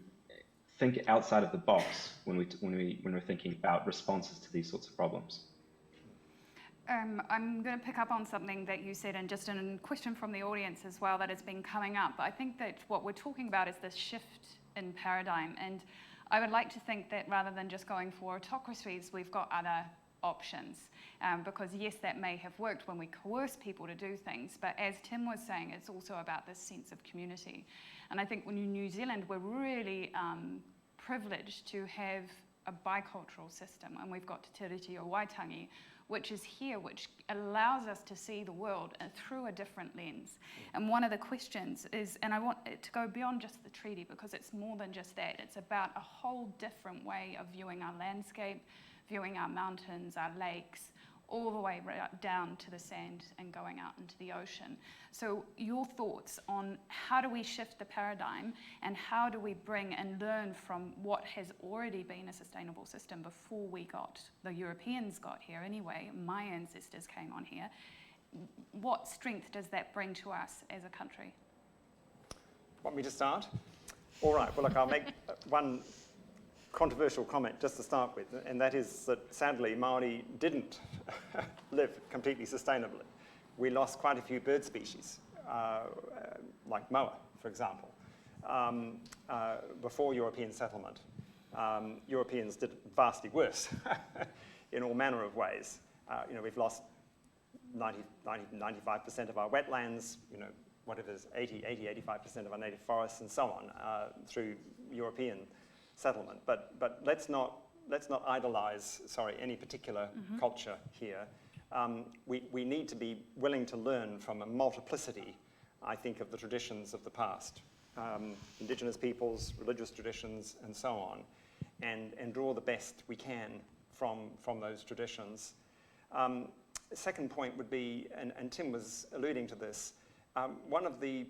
think outside of the box when we're thinking about responses to these sorts of problems. I'm going to pick up on something that you said, and just a question from the audience as well that has been coming up. I think that what we're talking about is this shift in paradigm, and I would like to think that rather than just going for autocracies, we've got other options. Because yes, that may have worked when we coerce people to do things, but as Tim was saying, it's also about this sense of community. And I think when in New Zealand, we're really privileged to have a bicultural system, and we've got Te Tiriti o Waitangi, which is here, which allows us to see the world through a different lens. And one of the questions is, and I want it to go beyond just the treaty, because it's more than just that, it's about a whole different way of viewing our landscape, viewing our mountains, our lakes, all the way right down to the sand and going out into the ocean. So your thoughts on how do we shift the paradigm, and how do we bring and learn from what has already been a sustainable system before the Europeans got here anyway, my ancestors came on here. What strength does that bring to us as a country? Want me to start? All right, well look, I'll make one controversial comment just to start with, and that is that sadly Māori didn't live completely sustainably. We lost quite a few bird species, like moa, for example, before European settlement. Europeans did vastly worse in all manner of ways. We've lost 95% of our wetlands, whatever it is, 85% of our native forests and so on, through European settlement, but let's not idolize, any particular culture here. We need to be willing to learn from a multiplicity, I think, of the traditions of the past, indigenous peoples, religious traditions, and so on, and draw the best we can from those traditions. The second point would be, and Tim was alluding to this, one of the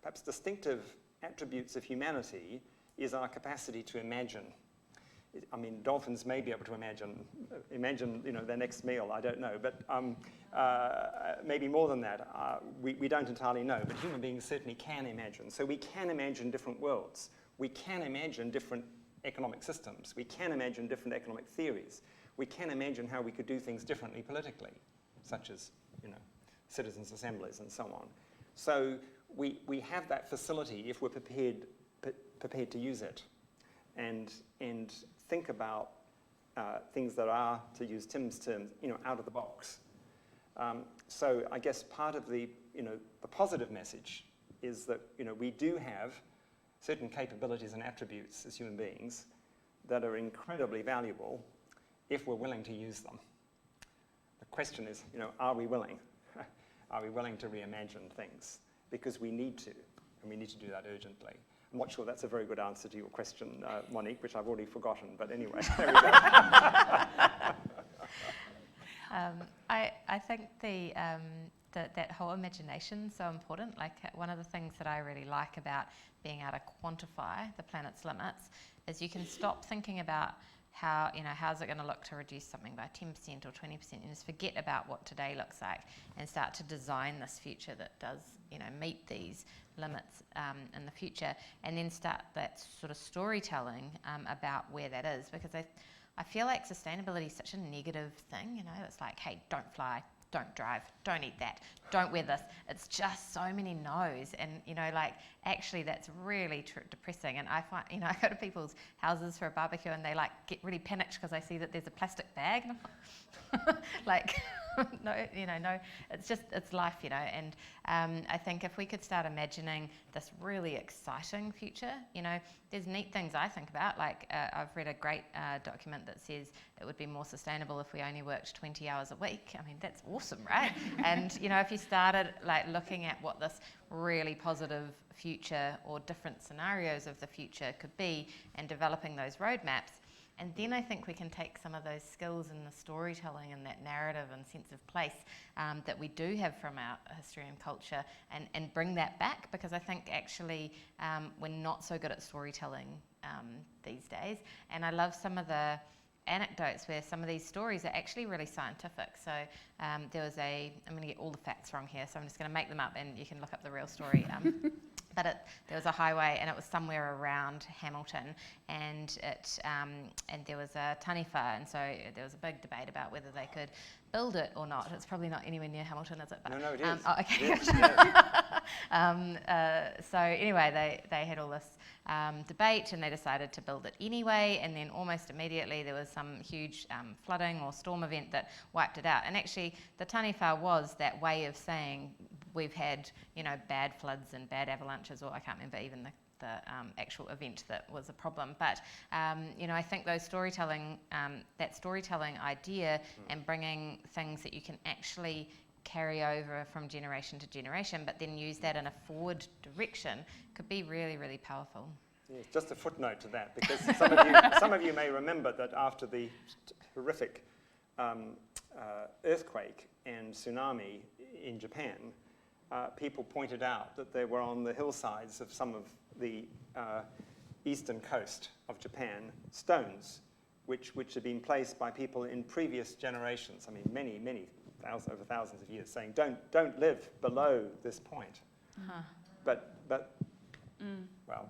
perhaps distinctive attributes of humanity is our capacity to imagine. I mean, dolphins may be able to imagine, their next meal, I don't know, but maybe more than that. We don't entirely know, but human beings certainly can imagine. So we can imagine different worlds. We can imagine different economic systems. We can imagine different economic theories. We can imagine how we could do things differently politically, such as, citizens' assemblies and so on. So we have that facility if we're prepared to use it, and think about things that are, to use Tim's term, out of the box. So I guess part of the positive message is that we do have certain capabilities and attributes as human beings that are incredibly valuable if we're willing to use them. The question is, are we willing? Are we willing to reimagine things? Because we need to, and we need to do that urgently. I'm not sure that's a very good answer to your question, Monique, which I've already forgotten, but anyway, there we go. I think that whole imagination is so important. Like, one of the things that I really like about being able to quantify the planet's limits is you can stop thinking about how's it going to look to reduce something by 10% or 20%, and just forget about what today looks like and start to design this future that does, meet these limits in the future, and then start that sort of storytelling about where that is, because I feel like sustainability is such a negative thing. It's like, hey, don't fly, don't drive, don't eat that, don't wear this. It's just so many no's, and actually that's really depressing. And I find, I go to people's houses for a barbecue and they get really panicked because I see that there's a plastic bag, and I'm like, no, it's life, and I think if we could start imagining this really exciting future, there's neat things I think about, like I've read a great document that says it would be more sustainable if we only worked 20 hours a week. I mean, that's awesome, right? And, if you started looking at what this really positive future or different scenarios of the future could be and developing those roadmaps, and then I think we can take some of those skills in the storytelling and that narrative and sense of place that we do have from our history and culture, and bring that back, because I think actually we're not so good at storytelling these days. And I love some of the anecdotes where some of these stories are actually really scientific. So there was I'm going to get all the facts wrong here, so I'm just going to make them up and you can look up the real story. But there was a highway, and it was somewhere around Hamilton, and there was a taniwha, and so there was a big debate about whether they could build it or not. It's probably not anywhere near Hamilton, is it? But, No, it is. Oh, okay. Yes, yes. So anyway, they had all this debate, and they decided to build it anyway, and then almost immediately there was some huge flooding or storm event that wiped it out. And actually the taniwha was that way of saying we've had, bad floods and bad avalanches, or I can't remember even the actual event that was a problem. But, I think those storytelling, that storytelling idea and bringing things that you can actually carry over from generation to generation, but then use that in a forward direction could be really, really powerful. Yes, just a footnote to that, because some of you may remember that after the horrific earthquake and tsunami in Japan, people pointed out that they were on the hillsides of some of the eastern coast of Japan, stones which had been placed by people in previous generations. I mean, many over thousands of years, saying don't live below this point. But well.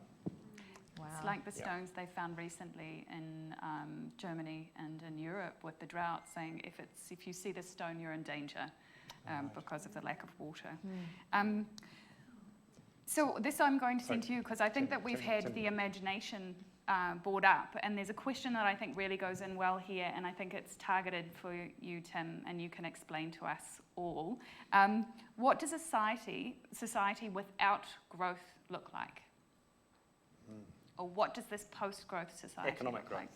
Wow. It's like the stones they found recently in Germany and in Europe with the drought, saying if you see this stone, you're in danger because of the lack of water. So this I'm going to send to you, because I think that we've had the imagination brought up, and there's a question that I think really goes in well here, and I think it's targeted for you, Tim, and you can explain to us all. What does society without growth look like? Or what does this post-growth society Economic look growth.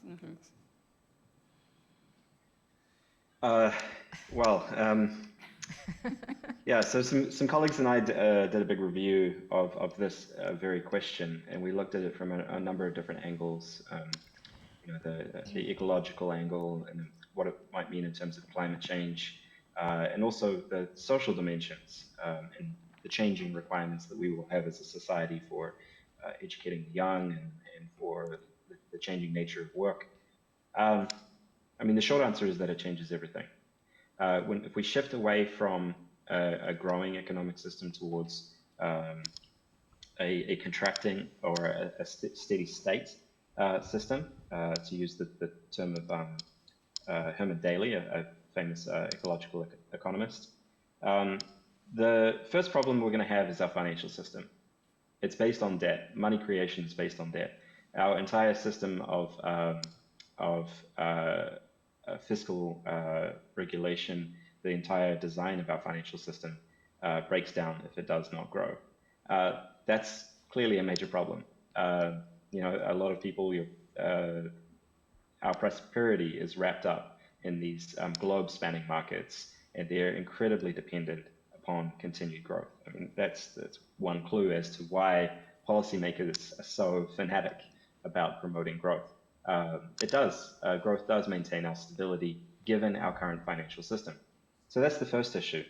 like? Yeah, so some colleagues and I did a big review of this very question, and we looked at it from a number of different angles. The ecological angle and what it might mean in terms of climate change, and also the social dimensions and the changing requirements that we will have as a society for educating the young and for the changing nature of work. The short answer is that it changes everything. If we shift away from a growing economic system towards a contracting or a steady state system, to use the term of Herman Daly, a famous ecological economist, the first problem we're going to have is our financial system. It's based on debt. Money creation is based on debt. Our entire system of fiscal regulation, the entire design of our financial system breaks down if it does not grow. That's clearly a major problem. A lot of people, our prosperity is wrapped up in these globe-spanning markets, and they're incredibly dependent upon continued growth. That's one clue as to why policymakers are so fanatic about promoting growth. Growth does maintain our stability given our current financial system. So that's the first issue.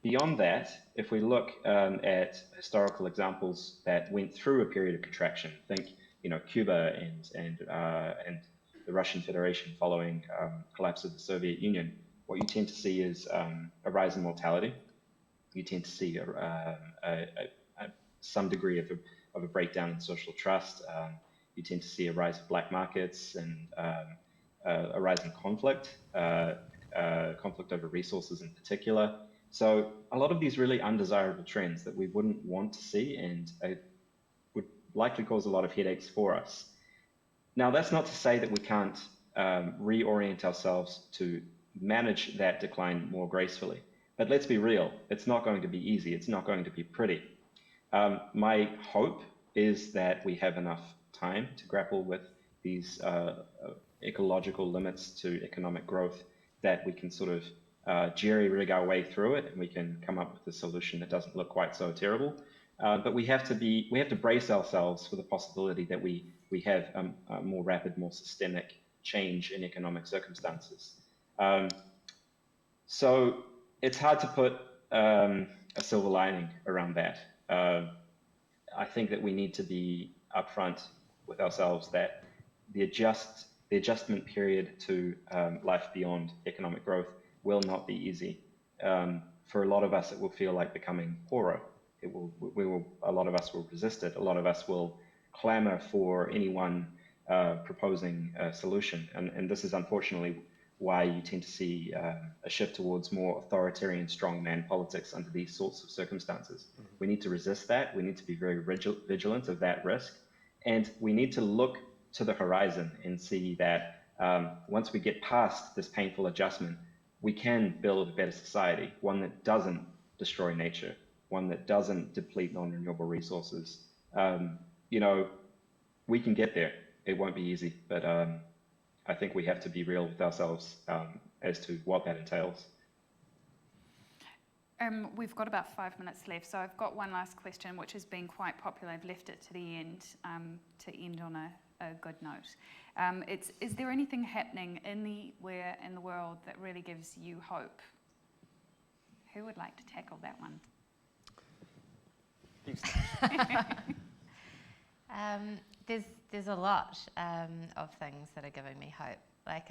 Beyond that, if we look at historical examples that went through a period of contraction, think Cuba and the Russian Federation following collapse of the Soviet Union, what you tend to see is a rise in mortality. You tend to see some degree of a breakdown in social trust. You tend to see a rise of black markets and a rise in conflict over resources in particular. So a lot of these really undesirable trends that we wouldn't want to see and would likely cause a lot of headaches for us. Now, that's not to say that we can't reorient ourselves to manage that decline more gracefully. But let's be real, it's not going to be easy. It's not going to be pretty. My hope is that we have enough time to grapple with these ecological limits to economic growth, that we can sort of jerry-rig our way through it, and we can come up with a solution that doesn't look quite so terrible. But we have to brace ourselves for the possibility that we have a more rapid, more systemic change in economic circumstances. So it's hard to put a silver lining around that. I think that we need to be upfront with ourselves that the adjustment period to life beyond economic growth will not be easy. For a lot of us, it will feel like becoming poorer. A lot of us will resist it. A lot of us will clamor for anyone proposing a solution. And this is unfortunately why you tend to see a shift towards more authoritarian strongman politics under these sorts of circumstances. We need to resist that. We need to be very vigilant of that risk. And we need to look to the horizon and see that once we get past this painful adjustment, we can build a better society, one that doesn't destroy nature, one that doesn't deplete non-renewable resources. You know, we can get there. It won't be easy, but I think we have to be real with ourselves as to what that entails. We've got about 5 minutes left, so I've got one last question, which has been quite popular. I've left it to the end to end on a good note. Is there anything happening anywhere in the world that really gives you hope? Who would like to tackle that one? There's a lot of things that are giving me hope. Like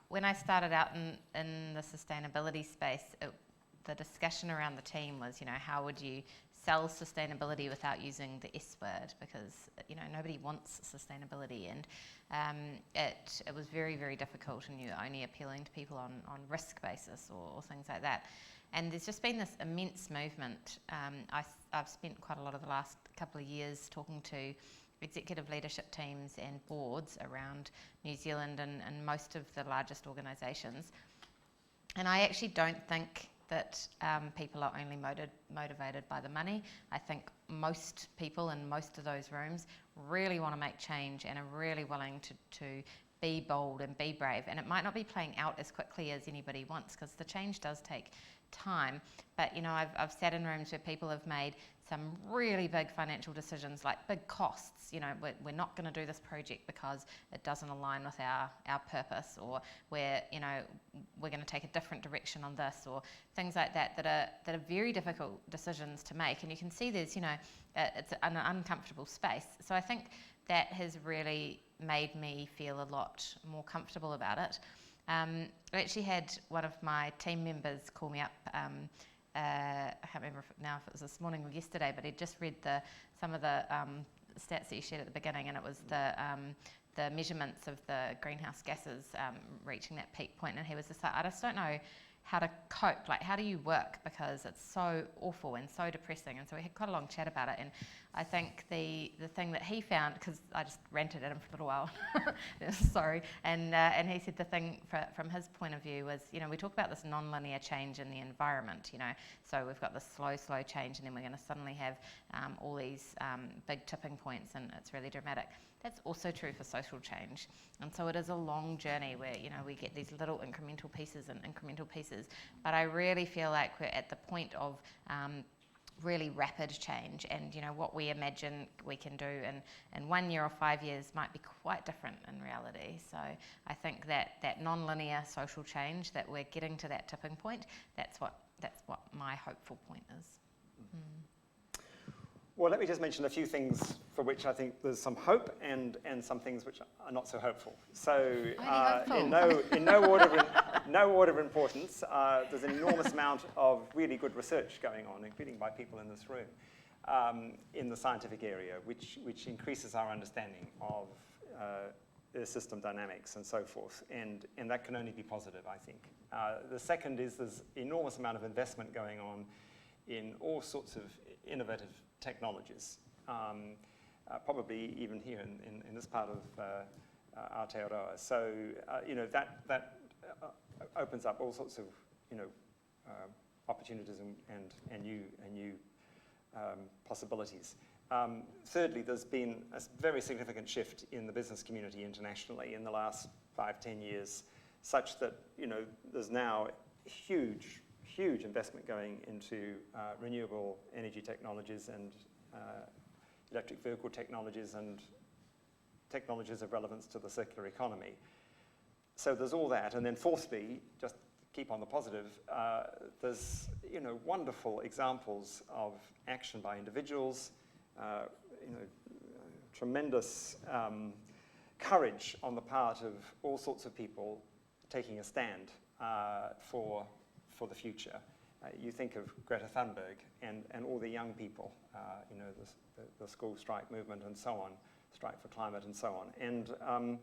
when I started out in the sustainability space, the discussion around the team was, you know, how would you sell sustainability without using the S word? Because, you know, nobody wants sustainability, and it was very, very difficult, and you're only appealing to people on risk basis or things like that. And there's just been this immense movement. I've spent quite a lot of the last couple of years talking to executive leadership teams and boards around New Zealand and most of the largest organisations. And I actually don't think that people are only motivated by the money. I think most people in most of those rooms really want to make change and are really willing to be bold and be brave. And it might not be playing out as quickly as anybody wants, because the change does take time. But, you know, I've sat in rooms where people have made some really big financial decisions, like big costs. You know, we're not going to do this project because it doesn't align with our purpose, or we're going to take a different direction on this, or things like that are very difficult decisions to make. And you can see there's, you know, it's an uncomfortable space. So I think that has really made me feel a lot more comfortable about it. I actually had one of my team members call me up. I can't remember now if it was this morning or yesterday, but he'd just read some of the stats that you shared at the beginning, and it was the measurements of the greenhouse gases reaching that peak point, and he was just like, I just don't know how to cope. Like, how do you work? Because it's so awful and so depressing. And so we had quite a long chat about it. And I think the thing that he found, because I just ranted at him for a little while, sorry, and he said the thing from his point of view was, you know, we talk about this non-linear change in the environment, you know, so we've got this slow change, and then we're going to suddenly have all these big tipping points, and it's really dramatic. That's also true for social change. And so it is a long journey where, you know, we get these little incremental pieces, but I really feel like we're at the point of really rapid change, and, you know, what we imagine we can do in 1 year or 5 years might be quite different in reality. So I think that non-linear social change, that we're getting to that tipping point, that's what my hopeful point is. Well, let me just mention a few things for which I think there's some hope, and some things which are not so hopeful. So, in no order of importance, there's an enormous amount of really good research going on, including by people in this room, in the scientific area, which increases our understanding of the system dynamics and so forth, and that can only be positive, I think. The second is there's enormous amount of investment going on in all sorts of innovative technologies, probably even here in this part of Aotearoa. So, you know, that opens up all sorts of, you know, opportunities and new possibilities. Thirdly, there's been a very significant shift in the business community internationally in the last 5-10 years, such that, you know, there's now huge investment going into renewable energy technologies and electric vehicle technologies and technologies of relevance to the circular economy. So there's all that. And then fourthly, just keep on the positive, there's, you know, wonderful examples of action by individuals, you know, tremendous courage on the part of all sorts of people taking a stand for the future. You think of Greta Thunberg and all the young people, you know, the school strike movement and so on, strike for climate and so on. And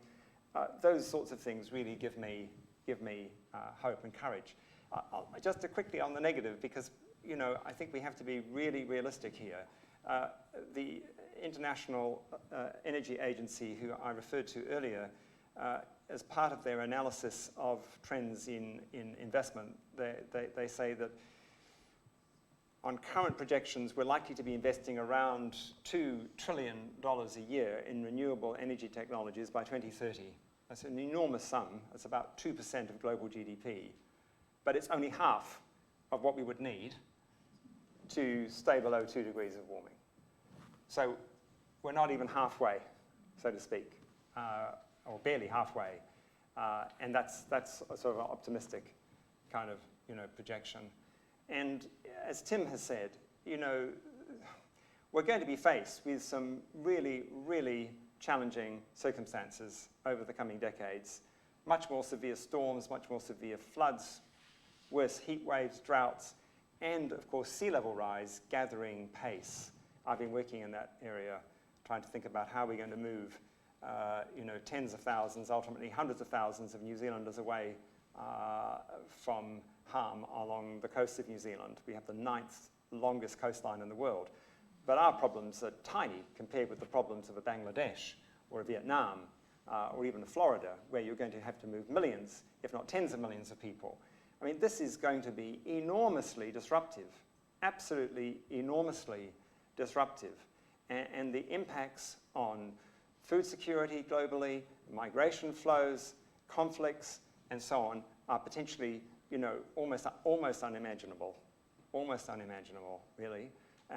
those sorts of things really give me hope and courage. Just quickly on the negative, because I think we have to be really realistic here. The International Energy Agency, who I referred to earlier, as part of their analysis of trends in investment, they say that on current projections, we're likely to be investing around $2 trillion a year in renewable energy technologies by 2030. That's an enormous sum. It's about 2% of global GDP. But it's only half of what we would need to stay below 2 degrees of warming. So we're not even halfway, so to speak, or barely halfway. And that's a sort of an optimistic kind of projection. And as Tim has said, we're going to be faced with some really, really challenging circumstances over the coming decades. Much more severe storms, much more severe floods, worse heat waves, droughts, and of course sea level rise gathering pace. I've been working in that area, trying to think about how we're going to move tens of thousands, ultimately hundreds of thousands of New Zealanders away from harm along the coast of New Zealand. We have the 9th longest coastline in the world. But our problems are tiny compared with the problems of a Bangladesh or a Vietnam or even Florida, where you're going to have to move millions, if not tens of millions of people. I mean, this is going to be enormously disruptive, absolutely enormously disruptive. And the impacts on food security globally, migration flows, conflicts, and so on are potentially, almost unimaginable, really,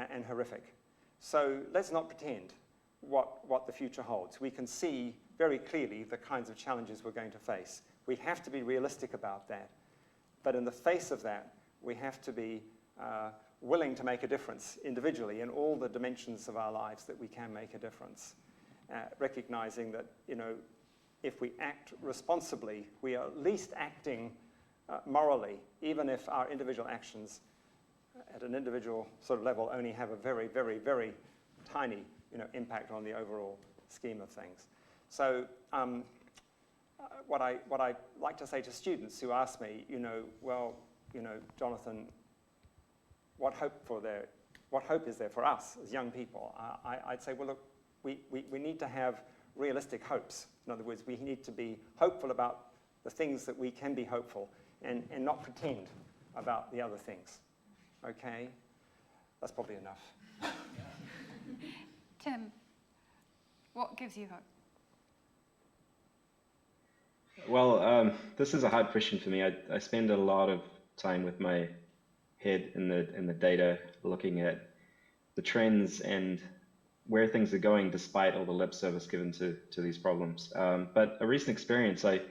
and horrific. So let's not pretend what the future holds. We can see very clearly the kinds of challenges we're going to face. We have to be realistic about that. But in the face of that, we have to be willing to make a difference individually in all the dimensions of our lives that we can make a difference. Recognizing that, if we act responsibly, we are at least acting morally, even if our individual actions at an individual sort of level only have a very, very, very tiny, impact on the overall scheme of things. So what I like to say to students who ask me, Jonathan, what hope is there for us as young people? I'd say, well, look, we need to have realistic hopes. In other words, we need to be hopeful about the things that we can be hopeful and not pretend about the other things. Okay? That's probably enough. Tim, what gives you hope? Well, this is a hard question for me. I spend a lot of time with my head in the data, looking at the trends and where things are going despite all the lip service given to these problems. But a recent experience, I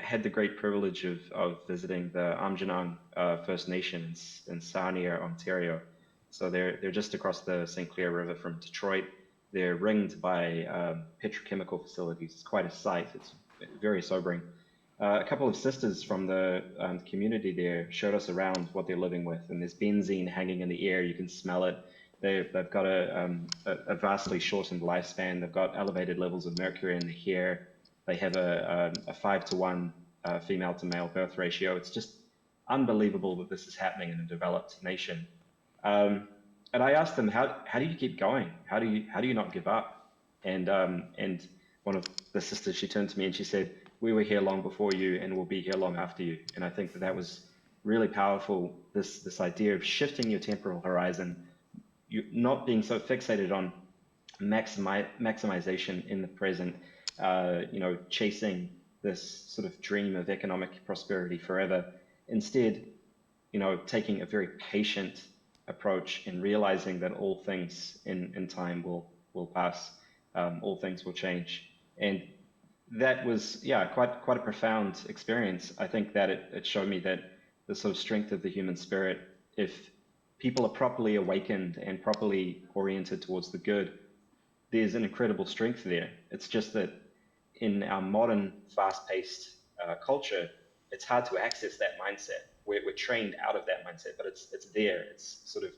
had the great privilege of visiting the Aamjiwnaang First Nations in Sarnia, Ontario. So they're just across the St. Clair River from Detroit. They're ringed by petrochemical facilities. It's quite a sight. It's very sobering. A couple of sisters from the community there showed us around what they're living with, and there's benzene hanging in the air. You can smell it. They've got a vastly shortened lifespan. They've got elevated levels of mercury in the hair. They have a 5-to-1 female to male birth ratio. It's just unbelievable that this is happening in a developed nation. And I asked them, how do you keep going? How do you not give up? And one of the sisters, she turned to me and she said, "We were here long before you, and we'll be here long after you." And I think that was really powerful. This idea of shifting your temporal horizon, you not being so fixated on maximization in the present, chasing this sort of dream of economic prosperity forever. Instead, taking a very patient approach and realizing that all things in time will pass, all things will change. And that was, quite a profound experience. I think that it showed me that the sort of strength of the human spirit, if people are properly awakened and properly oriented towards the good, there's an incredible strength there. It's just that in our modern fast-paced culture, it's hard to access that mindset. We're trained out of that mindset, but it's there. It's sort of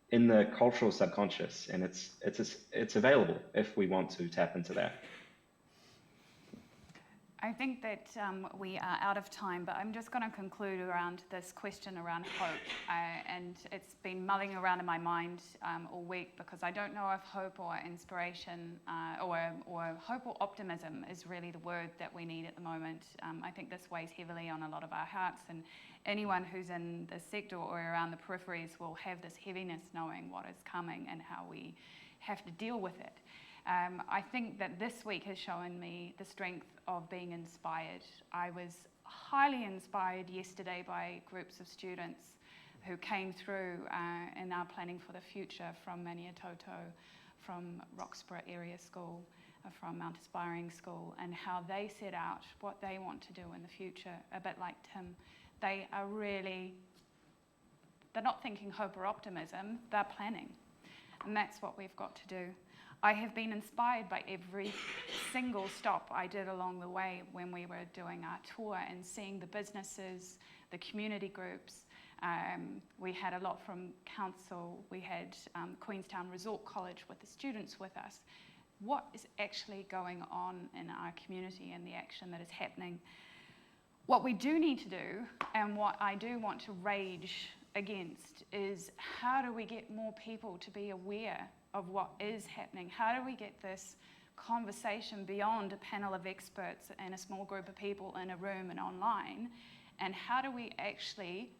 in the cultural subconscious, and it's available if we want to tap into that. I think that we are out of time, but I'm just going to conclude around this question around hope. And it's been mulling around in my mind all week, because I don't know if hope or inspiration or hope or optimism is really the word that we need at the moment. I think this weighs heavily on a lot of our hearts, and anyone who's in the sector or around the peripheries will have this heaviness knowing what is coming and how we have to deal with it. I think that this week has shown me the strength of being inspired. I was highly inspired yesterday by groups of students who came through in our planning for the future from Maniatoto, from Roxburgh Area School, from Mount Aspiring School, and how they set out what they want to do in the future, a bit like Tim. They are really, they're not thinking hope or optimism, they're planning. And that's what we've got to do. I have been inspired by every single stop I did along the way when we were doing our tour and seeing the businesses, the community groups. We had a lot from council. We had Queenstown Resort College with the students with us. What is actually going on in our community and the action that is happening? What we do need to do, and what I do want to rage against, is how do we get more people to be aware of what is happening? How do we get this conversation beyond a panel of experts and a small group of people in a room and online? And how do we actually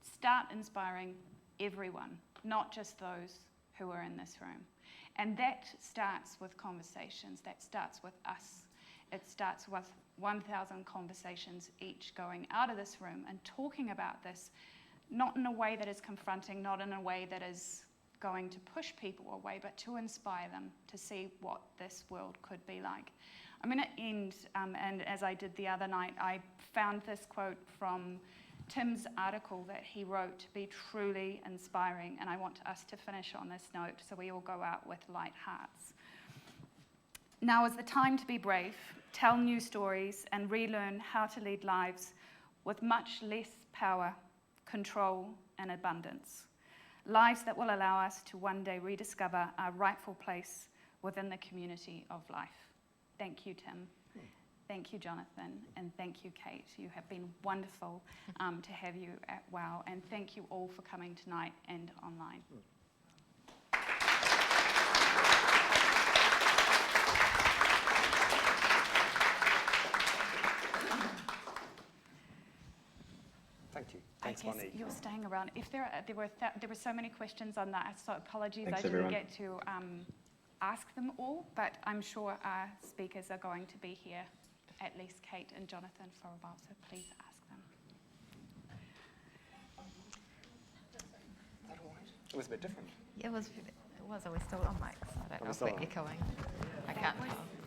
start inspiring everyone, not just those who are in this room? And that starts with conversations. That starts with us. It starts with 1,000 conversations each going out of this room and talking about this, not in a way that is confronting, not in a way that is going to push people away, but to inspire them to see what this world could be like. I'm going to end, and as I did the other night, I found this quote from Tim's article that he wrote to be truly inspiring, and I want us to finish on this note so we all go out with light hearts. Now is the time to be brave, tell new stories, and relearn how to lead lives with much less power, control, and abundance. Lives that will allow us to one day rediscover our rightful place within the community of life. Thank you, Tim. Thank you, Jonathan. And thank you, Kate. You have been wonderful to have you at WOW. And thank you all for coming tonight and online. Thank you. Thanks, I guess Bonnie. you're staying around. If there were so many questions on that, so apologies. Thanks, I didn't everyone. get to ask them all, but I'm sure our speakers are going to be here, at least Kate and Jonathan, for a while, so please ask them. It was a bit different. It was. Are we still on mic? So I don't know if we're echoing. I can't tell.